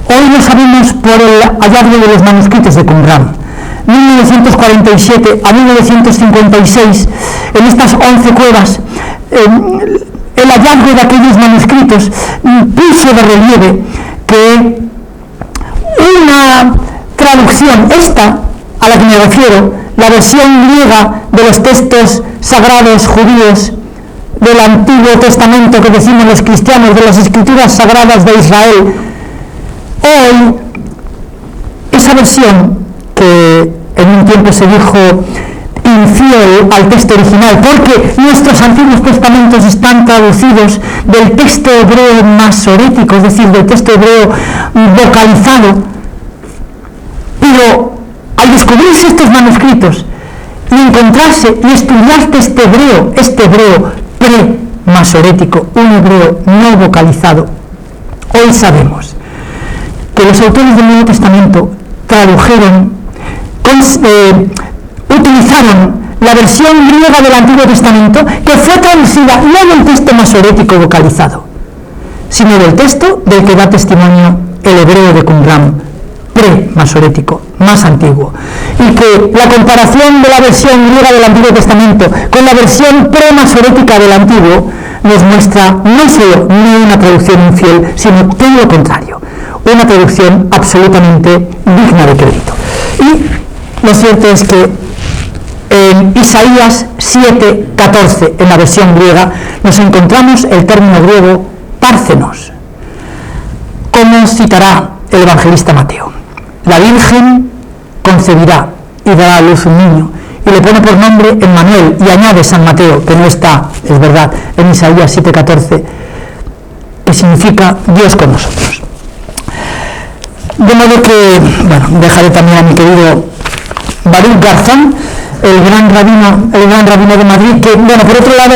Hoy lo sabemos por el hallazgo de los manuscritos de Qumran. 1947 a 1956, en estas 11 cuevas, el hallazgo de aquellos manuscritos puso de relieve que una traducción, esta a la que me refiero, la versión griega de los textos sagrados judíos del Antiguo Testamento que decimos los cristianos, de las escrituras sagradas de Israel, hoy esa versión que en un tiempo se dijo infiel al texto original, porque nuestros antiguos testamentos están traducidos del texto hebreo masorético, es decir, del texto hebreo vocalizado, pero al descubrirse estos manuscritos y encontrarse y estudiarse este hebreo pre-masorético, un hebreo no vocalizado, hoy sabemos que los autores del Nuevo Testamento utilizaron la versión griega del Antiguo Testamento, que fue traducida no del texto masorético vocalizado, sino del texto del que da testimonio el hebreo de Qumran, pre-masorético, más antiguo, y que la comparación de la versión griega del Antiguo Testamento con la versión pre-masorética del Antiguo nos muestra no solo no una traducción infiel, sino todo lo contrario, una traducción absolutamente digna de crédito. Y lo cierto es que en Isaías 7:14, en la versión griega, nos encontramos el término griego párcenos, como citará el evangelista Mateo. La Virgen concebirá y dará a luz un niño, y le pone por nombre Emmanuel, y añade San Mateo, que no está, es verdad, en Isaías 7:14, que significa Dios con nosotros. De modo que, bueno, dejaré también a mi querido Baruch Garzón el gran rabino de Madrid, que, bueno, por otro lado,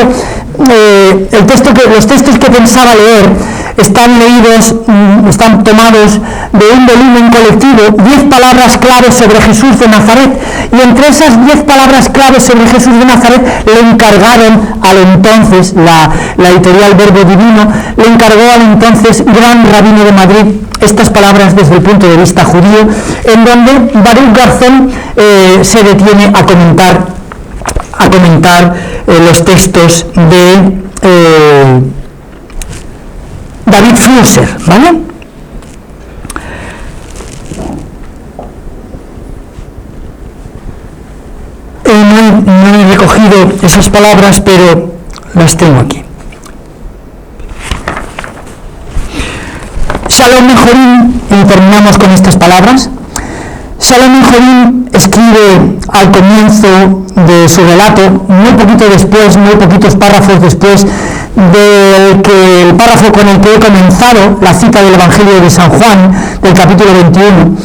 los textos que pensaba leer están leídos, están tomados de un volumen colectivo, 10 palabras claves sobre Jesús de Nazaret, y entre esas 10 palabras claves sobre Jesús de Nazaret le encargaron al entonces, la editorial Verbo Divino, le encargó al entonces gran rabino de Madrid estas palabras desde el punto de vista judío, en donde Baruch Garzón se detiene a comentar los textos de David Flusser, ¿vale? No he recogido esas palabras, pero las tengo aquí. Shalom Mejorim, y terminamos con estas palabras. Shalom Mejorim escribe al comienzo de su relato, muy poquitos párrafos después del párrafo con el que he comenzado la cita del Evangelio de San Juan, del capítulo 21.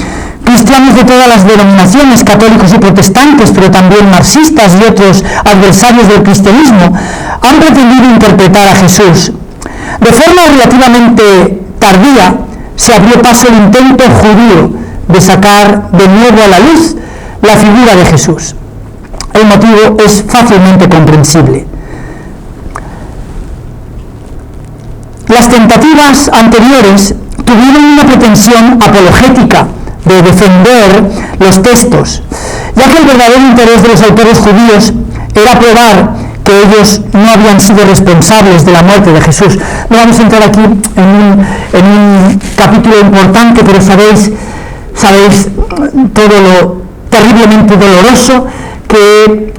Cristianos de todas las denominaciones, católicos y protestantes, pero también marxistas y otros adversarios del cristianismo, han pretendido interpretar a Jesús. De forma relativamente tardía, se abrió paso el intento judío de sacar de nuevo a la luz la figura de Jesús. El motivo es fácilmente comprensible. Las tentativas anteriores tuvieron una pretensión apologética de defender los textos, ya que el verdadero interés de los autores judíos era probar que ellos no habían sido responsables de la muerte de Jesús. No vamos a entrar aquí en un capítulo importante, pero sabéis todo lo terriblemente doloroso que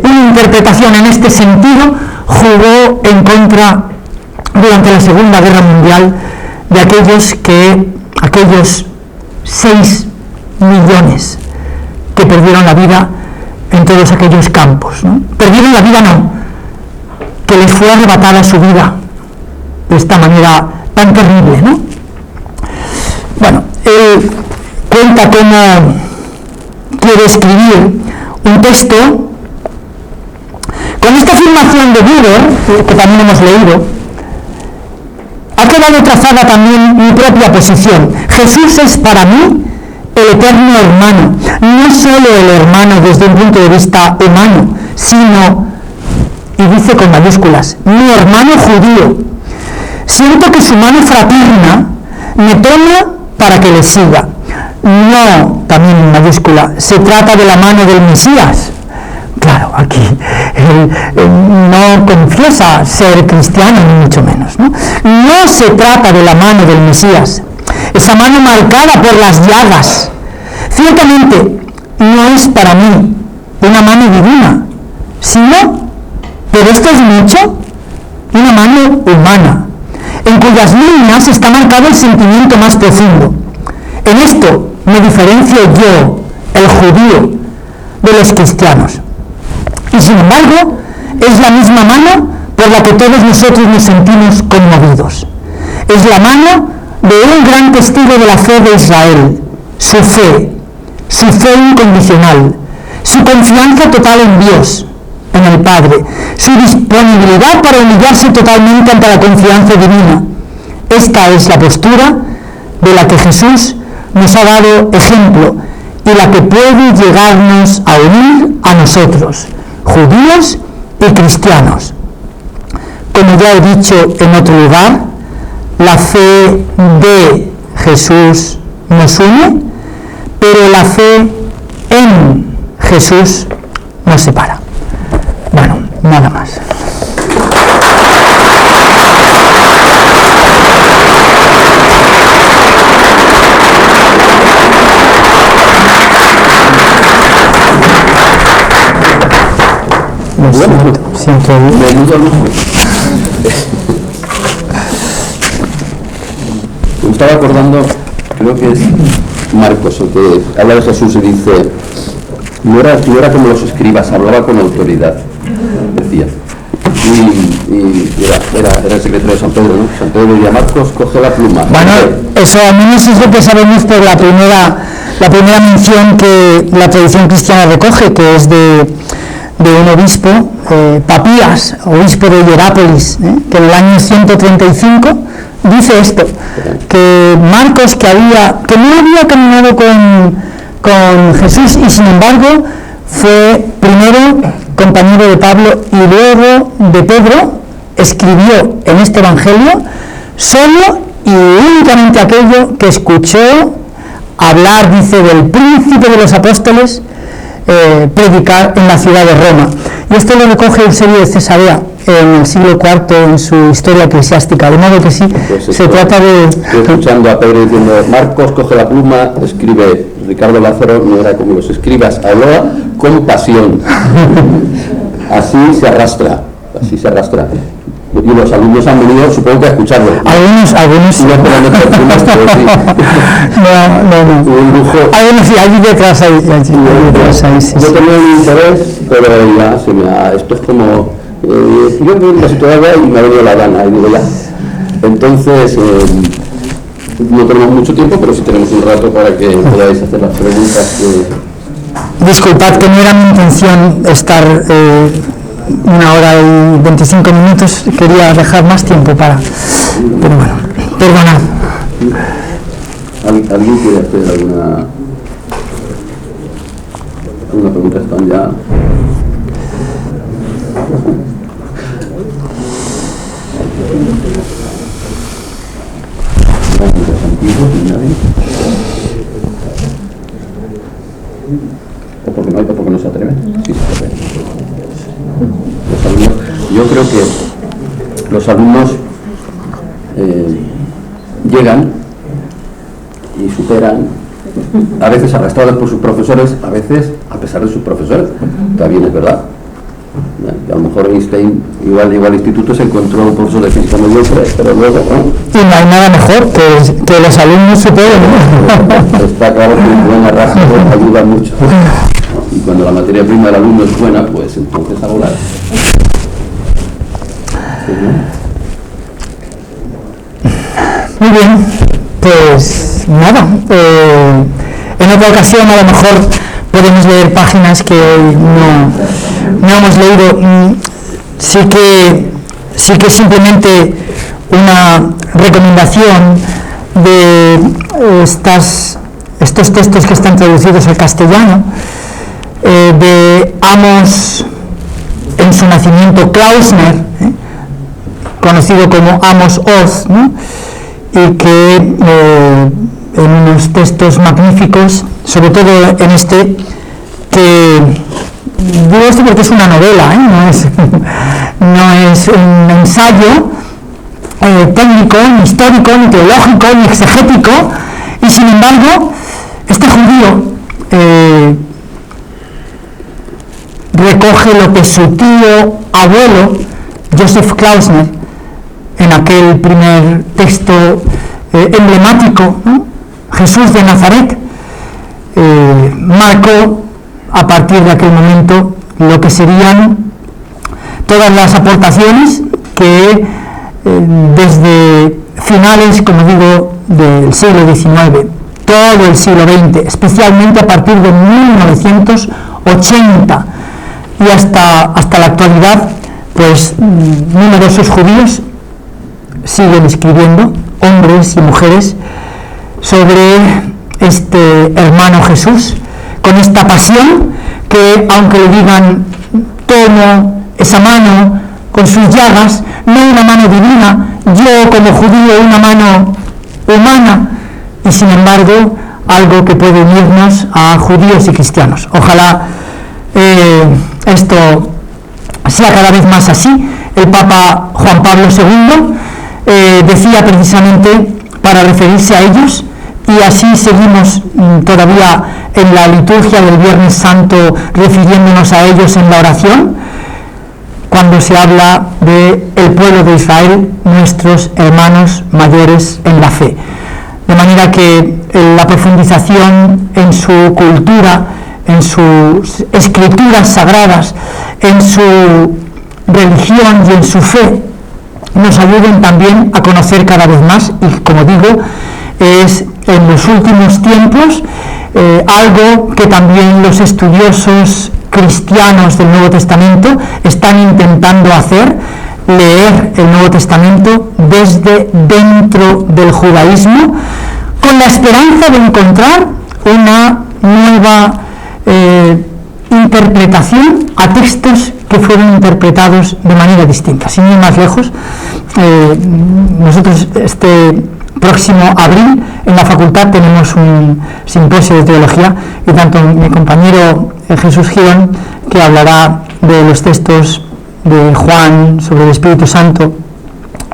una interpretación en este sentido jugó en contra durante la Segunda Guerra Mundial de aquellos 6 millones que perdieron la vida en todos aquellos campos, ¿no? Perdieron la vida, no, que les fue arrebatada su vida de esta manera tan terrible, ¿no? Bueno, él cuenta cómo quiere escribir un texto con esta afirmación de Buber, que también hemos leído. Ha quedado trazada también mi propia posición. Jesús es para mí el eterno hermano, no solo el hermano desde un punto de vista humano, sino, y dice con mayúsculas, mi hermano judío. Siento que su mano fraterna me toma para que le siga. No, también en mayúscula, se trata de la mano del Mesías. Claro, aquí él no confiesa ser cristiano, ni mucho menos, ¿no? No se trata de la mano del Mesías, esa mano marcada por las llagas. Ciertamente no es para mí una mano divina, sino, pero esto es mucho, una mano humana, en cuyas líneas está marcado el sentimiento más profundo. En esto me diferencio yo, el judío, de los cristianos. Y sin embargo, es la misma mano por la que todos nosotros nos sentimos conmovidos. Es la mano de un gran testigo de la fe de Israel, su fe incondicional, su confianza total en Dios, en el Padre, su disponibilidad para humillarse totalmente ante la confianza divina. Esta es la postura de la que Jesús nos ha dado ejemplo y la que puede llegarnos a unir a nosotros, judíos y cristianos. Como ya he dicho en otro lugar, la fe de Jesús nos une, pero la fe en Jesús nos separa. Bueno, nada más. Siento menudo lujo. Me estaba acordando, creo que es Marcos, el que habla de Jesús y dice, no era como los escribas, hablaba con autoridad, decía. Y era el secretario de San Pedro, ¿no? San Pedro diría, Marcos, coge la pluma. Bueno, eso al menos es lo que sabemos por la primera mención que la tradición cristiana recoge, que es de de un obispo, Papías, obispo de Hierápolis, que en el año 135 dice esto, que Marcos, que no había caminado con Jesús y sin embargo fue primero compañero de Pablo y luego de Pedro, escribió en este Evangelio solo y únicamente aquello que escuchó hablar, dice, del príncipe de los apóstoles, predicar en la ciudad de Roma. Y esto lo recoge Eusebio de Cesarea en el siglo IV en su historia eclesiástica, de modo que sí, pues se trata de... Estoy escuchando a Pedro diciendo, Marcos coge la pluma, escribe, Ricardo Lázaro no era conmigo, si escribas, hablaba con pasión. Así se arrastra. Y los alumnos han venido, supongo que a escucharlo. Algunos sí. No. Un lujo. Algunos sí, allí detrás hay. Yo tenía un interés, pero ya esto es como... yo veo casi todavía y me ha venido la gana, y digo ya. Entonces, no tenemos mucho tiempo, pero sí tenemos un rato para que podáis hacer las preguntas que... Disculpad que no era mi intención estar 1 hora y 25 minutos, quería dejar más tiempo para... Pero bueno, perdonad. ¿Alguien quiere hacer alguna pregunta? Están ya... ¿O porque no hay, o porque no se atreve? Sí, se atreve. Los alumnos, yo creo que los alumnos llegan y superan, a veces arrastrados por sus profesores, a veces a pesar de sus profesores. También es verdad. A lo mejor Einstein igual llegó al instituto, se encontró un profesor de física mediocre, pero luego y no hay nada mejor que los alumnos superen, ¿no? Está claro que un buen arrastre ayuda mucho, y cuando la materia prima del alumno es buena, pues entonces a volar. ¿Sí, no? Muy bien, pues nada, en otra ocasión a lo mejor podemos leer páginas que hoy no hemos leído. Sí que simplemente una recomendación de estos textos que están traducidos al castellano, de Amos en su nacimiento Klausner, conocido como Amos Oz, ¿no? Y que en unos textos magníficos, sobre todo en este, que digo esto porque es una novela, no es un ensayo técnico, ni histórico, ni teológico, ni exegético, y sin embargo este judío recoge lo que su tío abuelo Joseph Klausner, en aquel primer texto emblemático, ¿no? Jesús de Nazaret, marcó a partir de aquel momento lo que serían todas las aportaciones que desde finales, como digo, del siglo XIX, todo el siglo XX, especialmente a partir de 1980 y hasta la actualidad, pues numerosos judíos siguen escribiendo, hombres y mujeres, sobre este hermano Jesús, con esta pasión que, aunque le digan tomo esa mano con sus llagas, no una mano divina, yo como judío una mano humana, y sin embargo algo que puede unirnos a judíos y cristianos. Ojalá esto sea cada vez más así. El Papa Juan Pablo II decía precisamente, para referirse a ellos, y así seguimos todavía en la liturgia del Viernes Santo refiriéndonos a ellos en la oración, cuando se habla del pueblo de Israel, nuestros hermanos mayores en la fe. De manera que la profundización en su cultura, en sus escrituras sagradas, en su religión y en su fe, nos ayuden también a conocer cada vez más, y como digo, es en los últimos tiempos algo que también los estudiosos cristianos del Nuevo Testamento están intentando hacer, leer el Nuevo Testamento desde dentro del judaísmo, con la esperanza de encontrar una nueva interpretación a textos que fueron interpretados de manera distinta. Sin ir más lejos, nosotros este próximo abril en la facultad tenemos un simposio de teología, y tanto mi compañero Jesús Girón, que hablará de los textos de Juan sobre el Espíritu Santo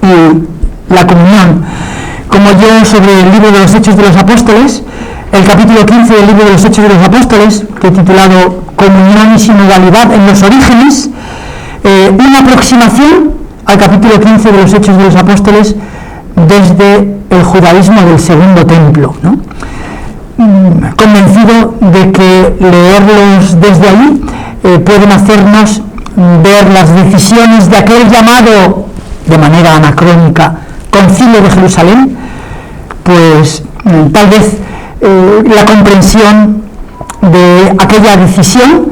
y la comunión, como yo sobre el libro de los Hechos de los Apóstoles, el capítulo 15 del libro de los Hechos de los Apóstoles, que he titulado Comunión y sinodalidad en los orígenes, una aproximación al capítulo 15 de los Hechos de los Apóstoles desde el judaísmo del Segundo Templo, ¿no? Convencido de que leerlos desde allí pueden hacernos ver las decisiones de aquel llamado, de manera anacrónica, Concilio de Jerusalén, pues tal vez la comprensión de aquella decisión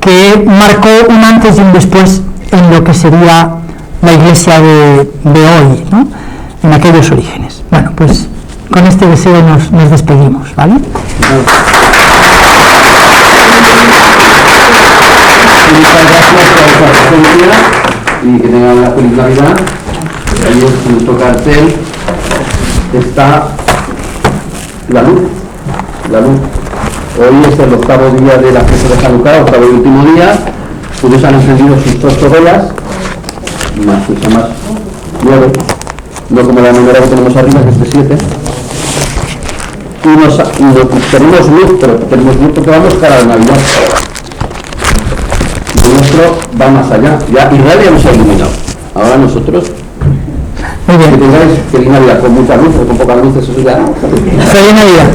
que marcó un antes y un después en lo que sería la Iglesia de hoy, ¿no? En aquellos orígenes. Bueno, pues con este deseo nos despedimos, ¿vale? Muchas gracias por esta presencia y que tengan una feliz Navidad. Ahí en nuestro cartel está la luz. La luz. Hoy es el octavo día de la fiesta de Hanukkah, octavo y último día. Ustedes han encendido sus 8 velas, más 9, no como la número que tenemos arriba, que es de 7. Y tenemos luz, pero tenemos luz porque vamos cara a la Navidad. Lo nuestro va más allá. Ya Israel ya nos ha iluminado. Ahora nosotros, muy bien, que tengáis feliz Navidad con mucha luz o con poca luz, eso ya. Feliz Navidad.